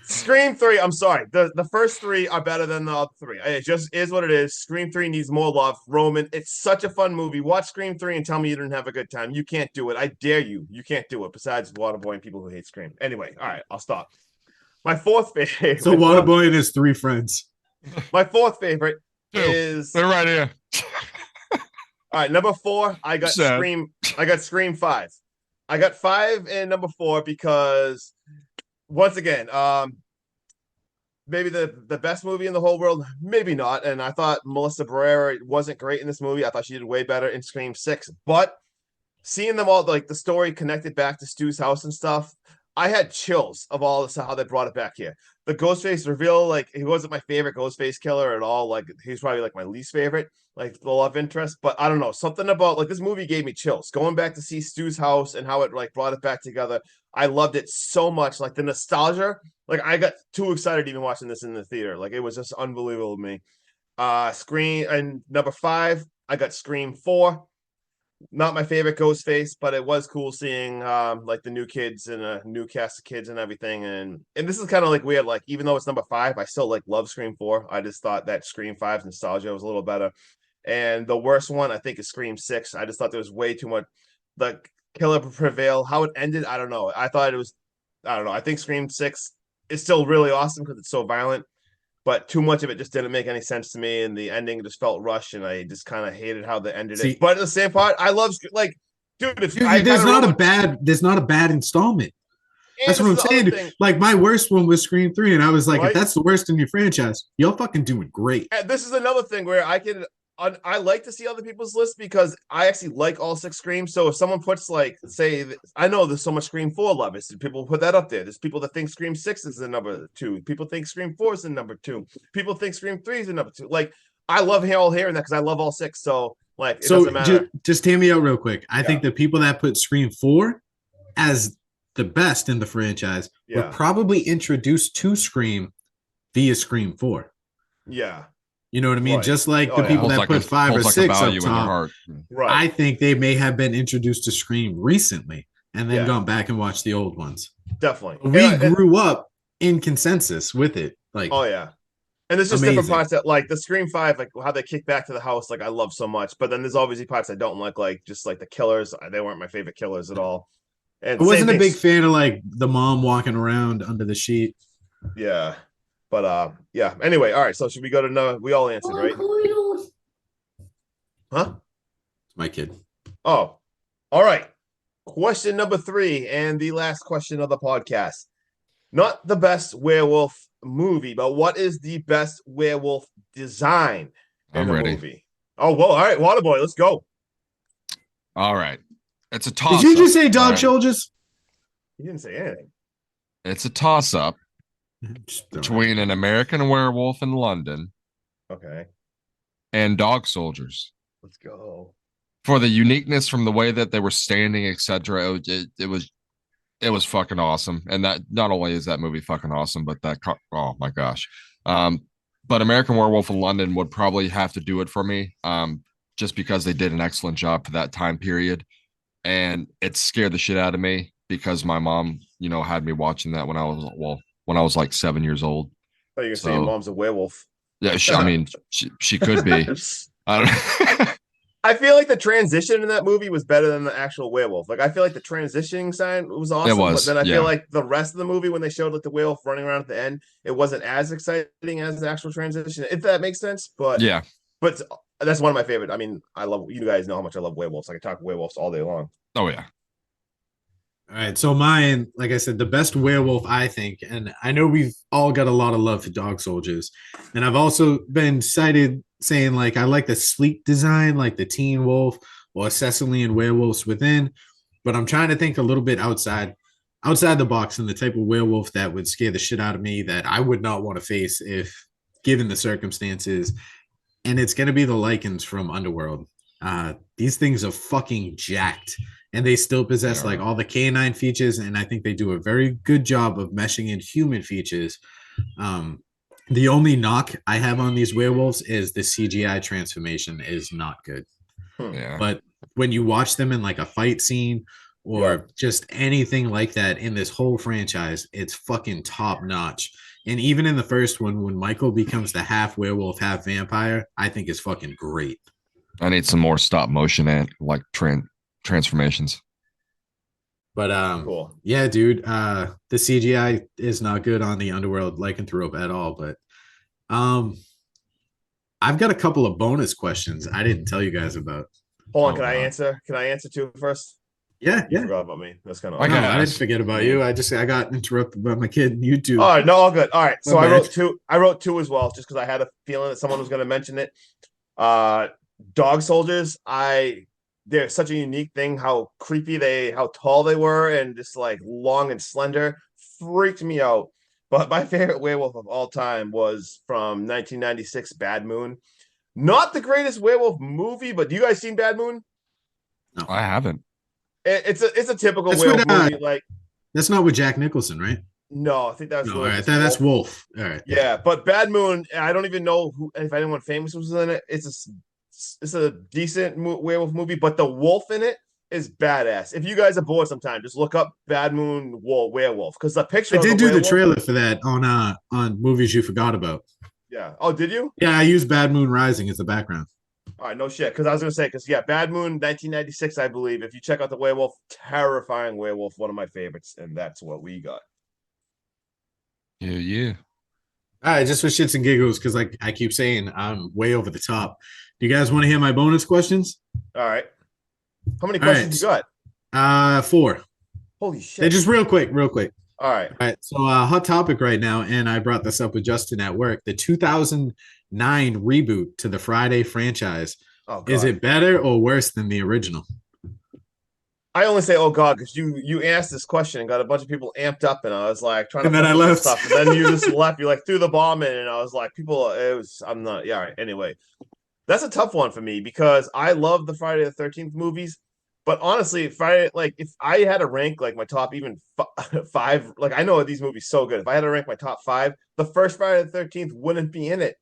Scream 3, I'm sorry. The first 3 are better than the other 3. It just is what it is. Scream 3 needs more love. Roman, it's such a fun movie. Watch Scream 3 and tell me you didn't have a good time. You can't do it. I dare you. You can't do it. Besides Waterboy and people who hate Scream. Anyway, all right, I'll stop. My fourth favorite. So Waterboy and his 3 friends. My fourth favorite is. They're right here. All right, number 4, I got Scream. I got Scream 5. I got 5 in number 4 because, once again, maybe the best movie in the whole world, maybe not. And I thought Melissa Barrera wasn't great in this movie. I thought she did way better in Scream 6. But seeing them all, like the story connected back to Stu's house and stuff, I had chills of all this, how they brought it back here. The Ghostface reveal, like, he wasn't my favorite Ghostface killer at all. Like, he's probably like my least favorite, like the love interest. But I don't know, something about like this movie gave me chills. Going back to see Stu's house and how it like brought it back together, I loved it so much. Like the nostalgia, like I got too excited even watching this in the theater. Like it was just unbelievable to me. Scream, and number 5, I got Scream 4. Not my favorite Ghostface, but it was cool seeing like the new kids and a new cast of kids and everything. And this is kind of like weird. Like even though it's number 5, I still like love Scream 4. I just thought that Scream 5's nostalgia was a little better. And the worst one I think is Scream 6. I just thought there was way too much. The killer prevail. How it ended, I don't know. I thought it was, I don't know. I think Scream 6 is still really awesome because it's so violent. But too much of it just didn't make any sense to me, and the ending just felt rushed, and I just kind of hated how they ended it. But at the same part, I love like, dude. There's not a bad installment. That's what I'm saying. Like my worst one was Scream 3, and I was like, if that's the worst in your franchise, y'all fucking doing great. And this is another thing where I like to see other people's lists because I actually like all 6 Screams. So if someone puts like, say, I know there's so much Scream 4 love. People put that up there. There's people that think Scream 6 is the number 2. People think Scream 4 is the number 2. People think Scream 3 is the number 2. Like I love hearing that because I love all 6. So like, it doesn't matter. Just hear me out real quick. I think the people that put Scream 4 as the best in the franchise were Yeah. probably introduced to Scream via Scream 4. Yeah. You know what I mean? Right. Just like Oh, the yeah. people Holds that like put 5 or holds like a 6 up value in your top, heart. Right. I think they may have been introduced to Scream recently and then Yeah. gone back and watched the old ones. Definitely. We grew up in consensus with it. Like, oh yeah. And there's just different amazing. parts that, like the Scream 5, like how they kick back to the house, like I love so much. But then there's obviously parts I don't like just like the killers. They weren't my favorite killers at all. And I wasn't a same big thing- fan of like the mom walking around under the sheet. Yeah. But yeah. Anyway, all right. So should we go to no? We all answered, right? Huh? It's my kid. Oh, all right. Question number 3, and the last question of the podcast. Not the best werewolf movie, but what is the best werewolf design in I'm a ready. movie? Oh, well, all right, Waterboy, let's go. All right. It's a toss. Did you just say dog soldiers? He didn't say anything. It's a toss up between an American Werewolf in London Okay, and Dog Soldiers. let's go. For the uniqueness from the way that they were standing, etc. It was fucking awesome. And that not only is that movie fucking awesome, but oh my gosh. But American Werewolf in London would probably have to do it for me. Just because they did an excellent job for that time period. And it scared the shit out of me because my mom, had me watching that when I was like 7 years old. Oh, you're gonna say your mom's a werewolf. Yeah, I mean, she could be. I don't I feel like the transition in that movie was better than the actual werewolf. Like I feel like the transitioning sign was awesome, was, but then I yeah. feel like the rest of the movie when they showed like the werewolf running around at the end, it wasn't as exciting as the actual transition, if that makes sense. But Yeah. but that's one of my favorite. I mean, I love you guys know how much I love werewolves. I can talk werewolves all day long. Oh yeah. All right, so mine, like I said, the best werewolf, I think, and I know we've all got a lot of love for Dog Soldiers, and I've also been cited saying like I like the sleek design, like the Teen Wolf or Cecily and Werewolves Within, but I'm trying to think a little bit outside the box and the type of werewolf that would scare the shit out of me that I would not want to face if given the circumstances, and it's gonna be the Lycans from Underworld. These things are fucking jacked. And they still possess like all the canine features, and I think they do a very good job of meshing in human features. The only knock I have on these werewolves is the CGI transformation is not good. Yeah. But when you watch them in like a fight scene or just anything like that in this whole franchise, it's fucking top notch. And even in the first one, when Michael becomes the half werewolf, half vampire, I think is fucking great. I need some more stop motion and like transformations. But Cool. yeah, dude, the CGI is not good on the Underworld lycanthrope at all. But I've got a couple of bonus questions I didn't tell you guys about. Hold on, Oh, can I wow. answer? Can I answer too first? Yeah, You yeah. forgot about me. That's kind of I No, got I didn't asked. forget about you. I got interrupted by my kid in YouTube. All right, no, all good. All right, so My I bad. wrote two. I wrote two as well, just because I had a feeling that someone was going to mention it. Dog soldiers. They're such a unique thing. How how tall they were, and just like long and slender, freaked me out. But my favorite werewolf of all time was from 1996, Bad Moon. Not the greatest werewolf movie, but do you guys seen Bad Moon? I haven't. It's a typical That's werewolf with, movie. Like That's not with Jack Nicholson, right? no, I think that's No, all right, that's Wolf. All right. Yeah, but Bad Moon, I don't even know if anyone famous was in it. It's a decent werewolf movie, but the wolf in it is badass. If you guys are bored sometime, just look up Bad Moon werewolf because the picture. I did do the werewolf- trailer for that on movies you forgot about. Yeah. Oh, did you? Yeah, I used Bad Moon Rising as the background. All right, no shit. Because I was gonna say, Bad Moon, 1996, I believe. If you check out the werewolf, terrifying werewolf, one of my favorites, and that's what we got. Yeah. All right, just for shits and giggles, because like I keep saying, I'm way over the top. Do you guys want to hear my bonus questions? All right. How many All questions right. you got? 4. Holy They're shit! just real quick. All right. All right, so hot topic right now, and I brought this up with Justin at work. The 2009 reboot to the Friday franchise. Oh, God. Is it better or worse than the original? I only say, "Oh God," because you asked this question and got a bunch of people amped up, and I was like trying to. And then I focus on left. stuff, and then you just left. You like threw the bomb in, and I was like, "People, it was." I'm not. Yeah. All right. Anyway, that's a tough one for me because I love the Friday the 13th movies, But honestly, if I had to rank like my top even five, like I know these movies so good. If I had to rank my top five, the first Friday the 13th wouldn't be in it.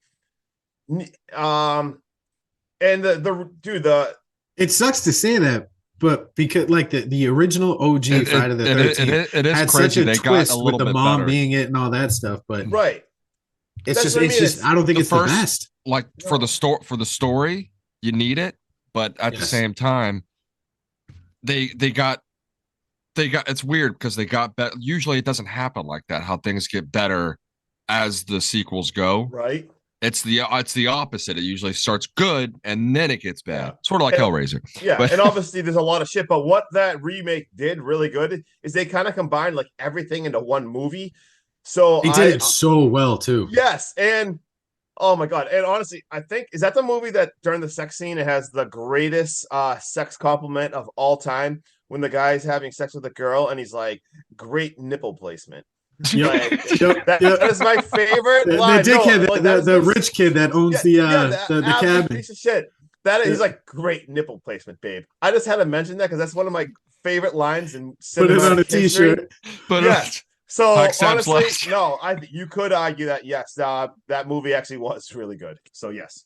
And the It sucks to say that, but because like the original OG Friday the 13th it is had crazy. such a They got twist a with little the bit mom better. being it and all that stuff, but right. it's That's just what I it's mean. just I don't think The it's the first- best. Like for the story, you need it, but at the Yes. same time, they got it's weird because they got better. Usually it doesn't happen like that, how things get better as the sequels go. Right. It's the opposite. It usually starts good and then it gets bad. Yeah. Sort of like And- Hellraiser. Yeah, But- and obviously there's a lot of shit, but what that remake did really good is they kind of combined like everything into one movie. So They did it so well too. yes, and oh my god, and honestly, I think is that the movie that during the sex scene it has the greatest sex compliment of all time when the guy's having sex with a girl and he's like, "Great nipple placement." Yep. Like, Yep. that is my favorite The line. dickhead, No, like, that is the my- rich kid that owns the absolute cabin. piece of shit. That is, he's Yeah. like, great nipple placement, babe. I just had to mention that because that's one of my favorite lines in Put it on a cinematic history. t-shirt. But Yes. So Like Sam honestly, Slash. no, you could argue that yes, that movie actually was really good. So yes,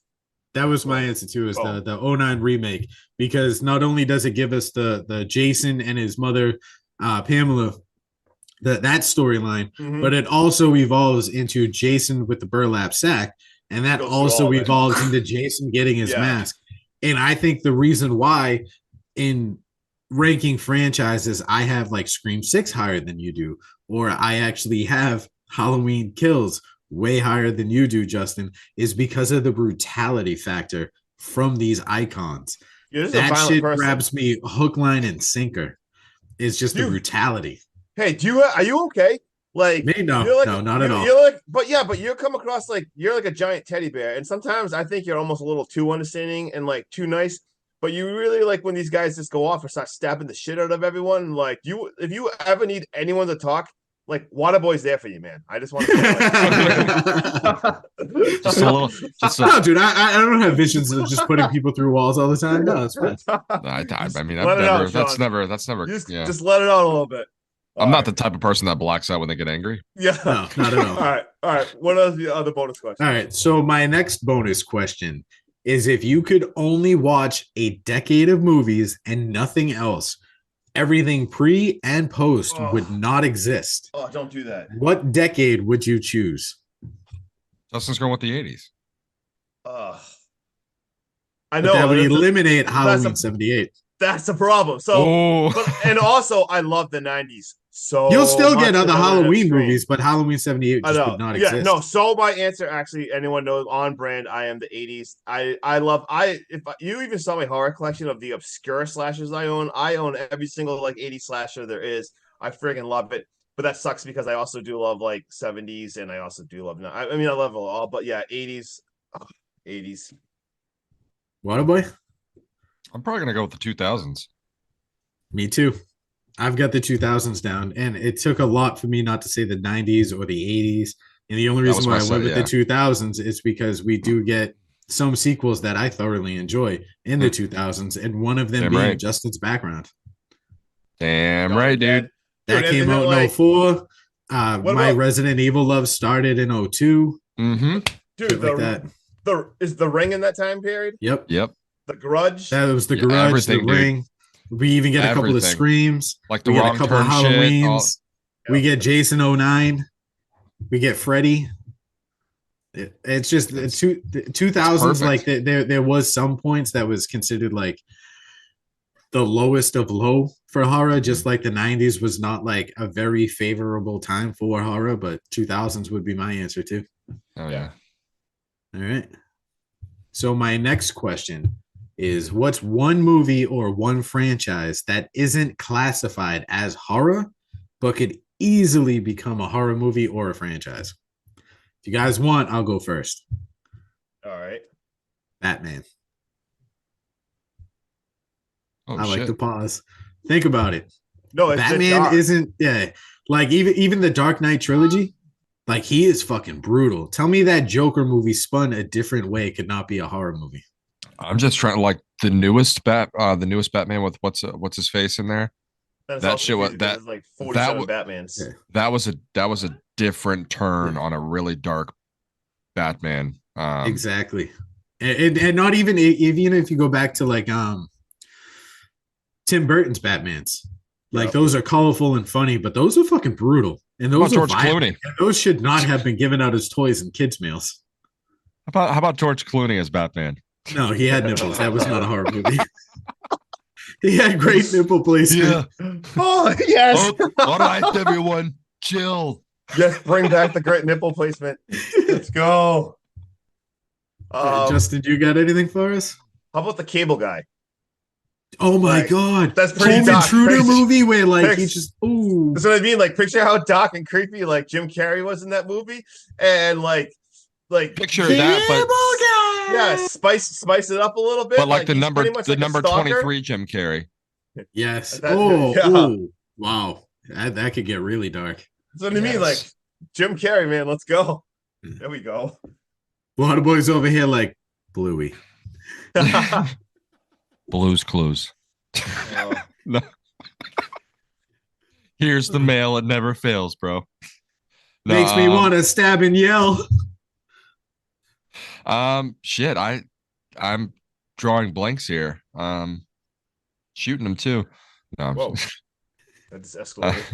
That was my answer too, is Oh. the 09 remake, because not only does it give us the Jason and his mother Pamela that storyline, Mhm. but it also evolves into Jason with the burlap sack, and that Goes through also all of it. evolves into Jason getting his Yeah. mask. And I think the reason why in ranking franchises I have like Scream 6 higher than you do, or I actually have Halloween Kills way higher than you do, Justin, is because of the brutality factor from these icons. You're just a That violent shit person. grabs me hook, line, and sinker. It's just the Dude. brutality. Hey, are you okay? Like, Me? No, you're like, no, not at all. You're like, but you come across like you're like a giant teddy bear, and sometimes I think you're almost a little too understanding and like too nice. But you really like when these guys just go off and start stabbing the shit out of everyone. Like if you ever need anyone to talk, like Waterboy's there for you, man. I just want to. just a little, just a, No, dude, I don't have visions of just putting people through walls all the time. No, it's fine. I mean, Let it out, that's Sean. never, just, yeah. just let it out a little bit. I'm not the type of person that blacks out when they get angry. Yeah. No, not at all. All right. What are the other bonus questions? All right. So my next bonus question is, if you could only watch a decade of movies and nothing else, everything pre and post Oh. would not exist, Oh, don't do that. what decade would you choose? Justin's going with the 80s. I But know that would that's eliminate Halloween a- 78. that's the problem. So, Oh, but, and also I love the 90s. So You'll still much get other that they're Halloween extreme. movies, but Halloween 78 I just know. would not Yeah, exist. no. So my answer, actually, anyone knows on brand. I am the 80s. You even saw my horror collection of the obscure slashers I own. I own every single like 80s slasher there is. I friggin' love it. But that sucks because I also do love like 70s and I also do love. I mean, I love it all, but yeah, 80s, 80s. Waterboy? I'm probably gonna go with the 2000s. Me too. I've got the 2000s down, and it took a lot for me not to say the 90s or the 80s. And the only That reason was why my I went set, with the 2000s is because we do get some sequels that I thoroughly enjoy in the 2000s, and one of them Damn being right. Justin's Background. Damn God, right, dude. That Dude, came isn't it out in like- 04. What My about- Resident Evil love started in 02. Mm-hmm. Dude, Shit like that. is the ring in that time period? Yep. Yep. The Grudge. That was the Yeah, Garage, the everything, dude. Ring. We even get a couple of Everything. Screams. Like the We get a wrong couple of turn shit. Halloweens. We get Jason 09. We get Freddy. It's just the 2000s. perfect. Like there was some points that was considered like the lowest of low for horror. Just like the 90s was not like a very favorable time for horror, but 2000s would be my answer too. Oh yeah. All right. So my next question is, what's one movie or one franchise that isn't classified as horror, but could easily become a horror movie or a franchise? If you guys want, I'll go first. All right. Batman. Oh I shit. like to pause. Think about it. No, it's just Batman dark. isn't, like even the Dark Knight trilogy, like he is fucking brutal. Tell me that Joker movie spun a different way could not be a horror movie. I'm just trying like the newest Batman with what's his face in there. Then it's That all shit was confusing 'cause that there's like that 47 wa- Batmans. Yeah. that was a different turn Yeah. on a really dark Batman. Exactly. And not even if you go back to like Tim Burton's Batmans. Like Yep. those are colorful and funny, but those are fucking brutal. And How about those are George violent. Clooney? And those should not have been given out as toys in kids' meals. How about George Clooney as Batman? No, he had nipples. That was not a horror movie. He had great nipple placement. Oh yes, All right, everyone, chill. yes. Bring back the great nipple placement. Let's go. Justin, you got anything for us? How about the cable guy? Oh my Like, god. that's pretty Home dark. Intruder Picture- movie where like he picture- just ooh. That's what I mean. Like, picture how dark and creepy like Jim Carrey was in that movie, and like Picture that, but yeah, spice it up a little bit. but like the he's number pretty much like a stalker. 23 Jim Carrey. Yes. That- Oh, yeah. oh, wow. That could get really dark. That's what I mean. Like Jim Carrey, man. Let's go. There we go. Water boys over here like Bluey. Blues Clues. Oh. No. Here's the mail. It never fails, bro. No, Makes me want to stab and yell. Shit. I'm drawing blanks here. Shooting them too. No. I'm Whoa. That just escalated.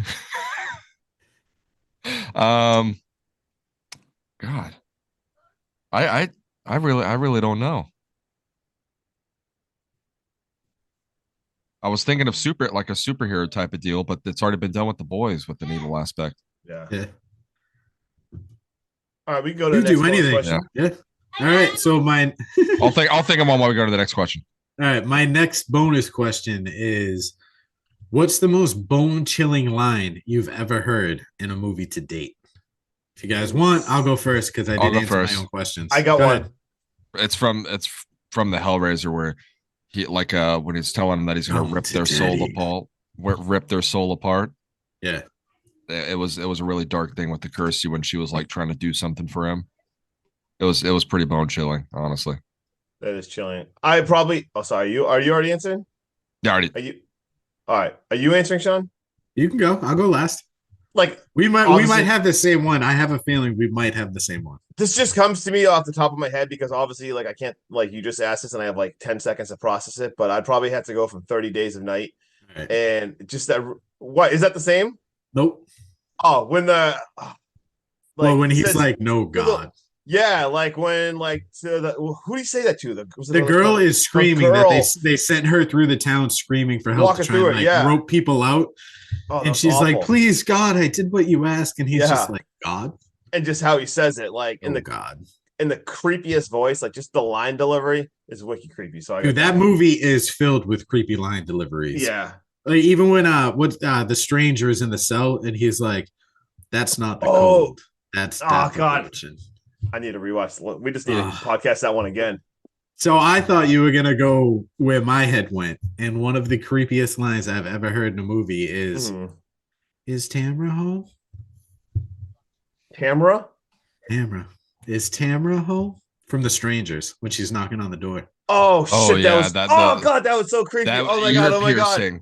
God. I really don't know. I was thinking of like a superhero type of deal, but it's already been done with the boys with an evil aspect. Yeah. Yeah. All right, we can go to You the next do anything. question. Yeah. All right. So mine. I'll think of one while we go to the next question. All right. My next bonus question is what's the most bone chilling line you've ever heard in a movie to date? If you guys want, I'll go first because I I'll did go answer first. my own questions. I got Go one. ahead. It's from the Hellraiser where he like when he's telling them that he's gonna Oh, rip their to soul daddy. apart, rip their soul apart. Yeah. It was a really dark thing with the Kirsty when she was like trying to do something for him. It was pretty bone chilling, honestly. That is chilling. I probably. Oh, sorry. Are you already answering? Yeah, already. Are you? All right. Are you answering, Sean? You can go. I'll go last. Like We might Obviously- have the same one. I have a feeling we might have the same one. this just comes to me off the top of my head because obviously, like I can't like you just asked this and I have like 10 seconds to process it, but I'd probably have to go from 30 Days of Night All right. and just that. What is that the same? Nope. Oh, when the Well, when he's says- like, no God. yeah, like when like to the who do you say that to? Was it The girl like, is screaming that girl. they sent her through the town screaming for help Walking to try and through it, like yeah. rope people out. oh, And that's she's like, awful. please, God, I did what you asked. And he's just Yeah. like, God? And just how he says it, like Oh, in the God. creepiest voice, like just the line delivery is wiki creepy. So I Dude, got that movie is filled with creepy line deliveries. yeah. Like even when the stranger is in the cell and he's like, that's not the Oh. code. That's Oh, death God. approaching." I need to rewatch. We just need to Ah. podcast that one again. So I thought you were gonna go where my head went, and one of the creepiest lines I've ever heard in a movie is Mhm. "Is Tamra home? Tamara? Tamra is Tamra home?" From The Strangers when she's knocking on the door. Oh shit! Oh, that yeah, was. that- oh the- god, that was so creepy. That Oh my god! Oh my god! piercing.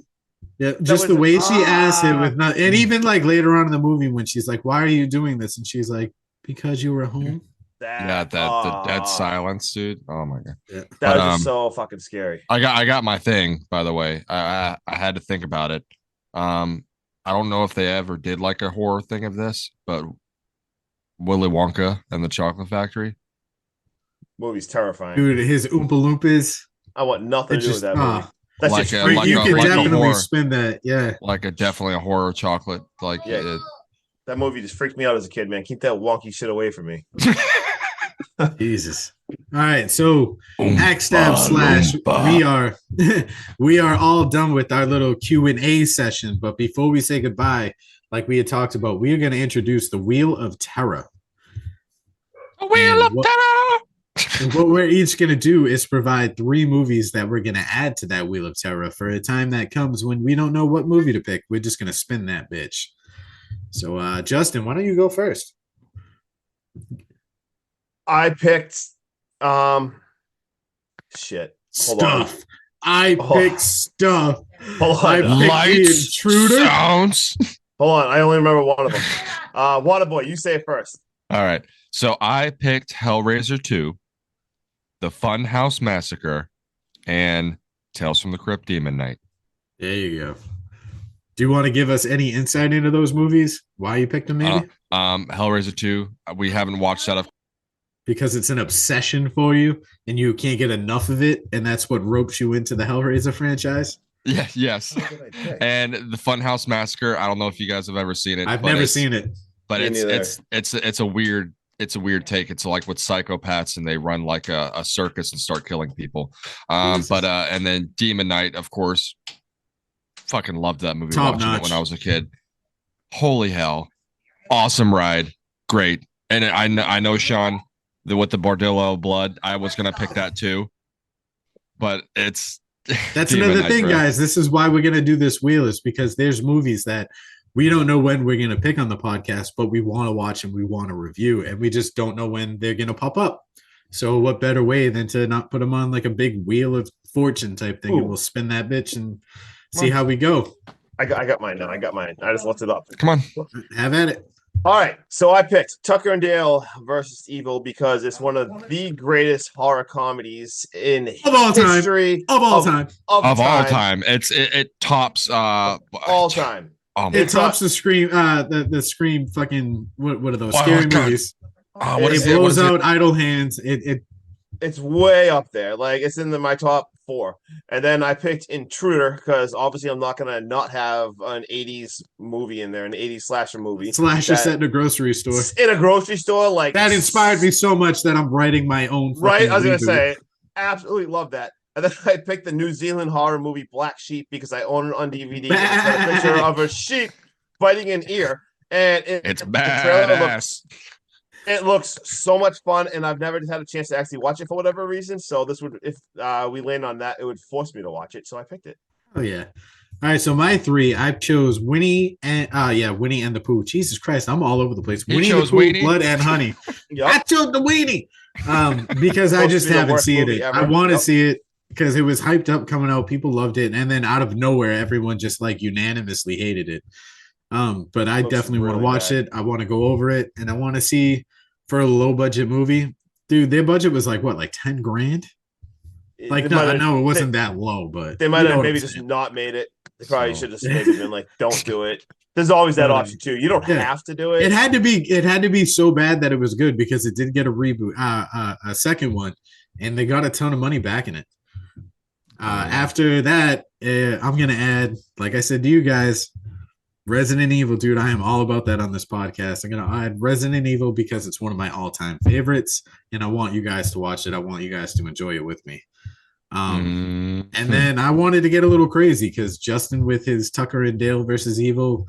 Yeah, just the was- way she asked it Ah. with not, and even like later on in the movie when she's like, "Why are you doing this?" and she's like, "Because you were home." Yeah, the dead silence, dude. Oh my god. Yeah. That But, was just so fucking scary. I got my thing, by the way. I had to think about it. I don't know if they ever did like a horror thing of this, but Willy Wonka and the Chocolate Factory. Movie's terrifying. Dude, his Oompa Loompas. I want nothing It to do with just that movie. That's like just a- freaky. like you a- could like a definitely horror. spin that. Yeah. Like definitely a horror chocolate. Like Yeah. That movie just freaked me out as a kid, man. Keep that wonky shit away from me. Jesus. All right. So Hackstab slash we are all done with our little Q&A session. But before we say goodbye, like we had talked about, we are going to introduce the Wheel of Terror. Wheel of what- Terror. And what we're each going to do is provide 3 movies that we're going to add to that Wheel of Terror for a time that comes when we don't know what movie to pick. We're just going to spin that bitch. So, Justin, why don't you go first? I picked shit. Hold on. Stuff. I Oh. picked Stuff. Hold on. I picked The Lights, Intruder. sounds. Hold on. I only remember one of them. Waterboy, you say it first. All right. So I picked Hellraiser 2, The Funhouse Massacre, and Tales from the Crypt Demon Knight. There you go. Do you want to give us any insight into those movies? Why you picked them, maybe? Hellraiser 2, we haven't watched that. Because it's an obsession for you and you can't get enough of it, and that's what ropes you into the Hellraiser franchise? Yeah, yes. What did I pick? And The Funhouse Massacre, I don't know if you guys have ever seen it. I've but never it's- seen it. But Me it's a weird take. It's like with psychopaths and they run like a circus and start killing people. Jesus. And then Demon Knight, of course, fucking loved that movie. Top watching notch. it when I was a kid. Holy hell, awesome ride, great. And I know Sean, with the Bordillo blood, I was gonna pick that too, but it's That's Demon another Knight, thing, bro. guys. This is why we're gonna do this wheel, is because there's movies that we don't know when we're gonna pick on the podcast, but we want to watch and we want to review, and we just don't know when they're gonna pop up. So what better way than to not put them on like a big wheel of fortune type thing, Ooh. and we'll spin that bitch and see how we go. I got mine now. I just looked it up. Come on. Have at it. All right, so I picked Tucker and Dale versus Evil because it's one of the greatest horror comedies in Of all time. history Of all time. Of all time, it tops all time. Oh my It tops the Scream, the Scream fucking what are those Oh, scary God. movies? what It is it? What blows is it? out Idle Hands. It It's way up there. Like it's in my top 4. And then I picked Intruder because obviously I'm not gonna not have an 80s movie in there, an 80s slasher movie. slasher that- set in a grocery store. In a grocery store, like That inspired me so much that I'm writing my own. Right, fucking I was gonna reboot. say, absolutely love that. And then I picked the New Zealand horror movie Black Sheep because I own it on DVD. It's got a picture of a sheep biting an ear, and It's the trailer badass. it looks so much fun, and I've never had a chance to actually watch it for whatever reason. So this would, if we land on that, it would force me to watch it. So I picked it. Oh yeah. All right, so my 3, I chose Winnie and Winnie and the Pooh. Jesus Christ, I'm all over the place. He Winnie chose the Pooh, Weenie? Blood and Honey. I Yep. chose the Weenie. Because I Supposed just to be the haven't worst seen movie it. ever. I want to Yep. see it because it was hyped up coming out. People loved it, and then out of nowhere, everyone just like unanimously hated it. But I Looks definitely want to really watch bad. it. I want to go over it, and I want to see for a low budget movie. Dude, their budget was like what, like 10 grand? Like They no, might have- no, it wasn't that low, but They might you know have what maybe I'm just saying. not made it. They probably So- should have maybe been like, "Don't do it." There's always that Whatever. option too. You don't Yeah. have to do it. It had to be so bad that it was good because it did get a reboot, a second one, and they got a ton of money back in it. After that, I'm gonna add, like I said to you guys, Resident Evil, dude. I am all about that on this podcast. I'm gonna add Resident Evil because it's one of my all-time favorites, and I want you guys to watch it. I want you guys to enjoy it with me. And then I wanted to get a little crazy because Justin with his Tucker and Dale versus Evil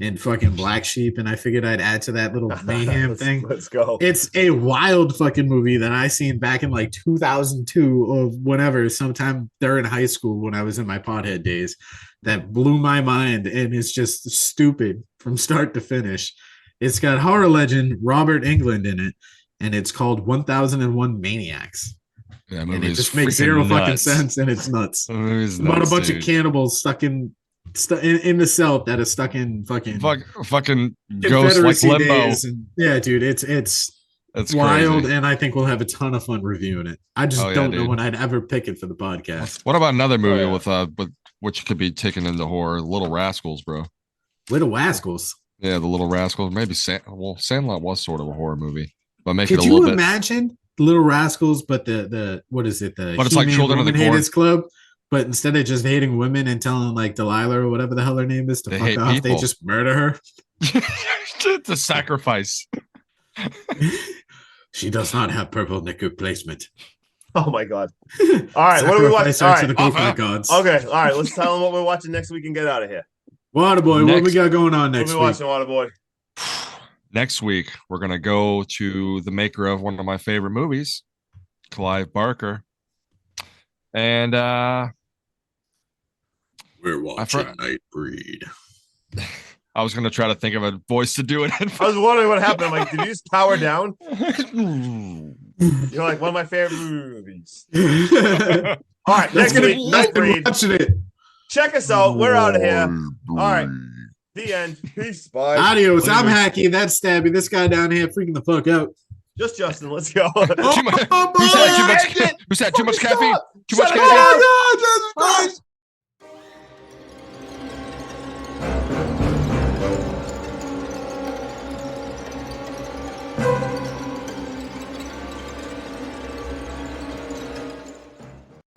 and fucking Black Sheep, and I figured I'd add to that little mayhem Let's- thing. Let's go. It's a wild fucking movie that I seen back in like 2002 or whenever, sometime during high school when I was in my pothead days, that blew my mind, and it's just stupid from start to finish. It's got horror legend Robert Englund in it, and it's called 1001 Maniacs. That And movie it is just makes freaking zero fucking nuts. sense, and it's nuts. That movie is It's about a nuts, bunch dude. of cannibals stuck in the cell that is stuck in fucking Fucking ghosts like Confederacy limbo. days. And yeah, dude, it's That's wild, crazy. and I think we'll have a ton of fun reviewing it. I just Oh, yeah, don't know dude. when I'd ever pick it for the podcast. What about another movie yeah. with which could be taken into horror? Little Rascals, bro. Little Rascals. Yeah, the Little Rascals. Maybe Sandlot was sort of a horror movie, but make it Could a you little bit. imagine Little Rascals, but the what is it? The But it's like He-Man Children of the Woman Corn. Haters Club. But instead of just hating women and telling like Delilah or whatever the hell her name is to They fuck hate off, they people. just murder her. The sacrifice. She does not have purple knicker placement. Oh my god! All right, what are we watching? Sacrifice her All to the right, Coconut gods. okay, all right. Let's tell them what we're watching next week and get out of here. Waterboy, what we Next- got going on What next are we week? watching, Waterboy? Next week, we're gonna go to the maker of one of my favorite movies, Clive Barker, and We're watching Nightbreed. I was gonna try to think of a voice to do it in. I was wondering what happened. I'm like, did you just power down? You're like one of my favorite movies. All right, That's next gonna week, be Night Breed. watching it. Check us out. We're out of here. All right. The end. Peace. Bye. Adios. I'm Later. Hacky. That's Stabby. This guy down here freaking the fuck out. Just Justin. Let's go. Too much, Oh, who's had too boy, much? end it. Who's had too much Fucking caffeine? stop. Too much Shut caffeine. up. Oh, God, Jesus Christ.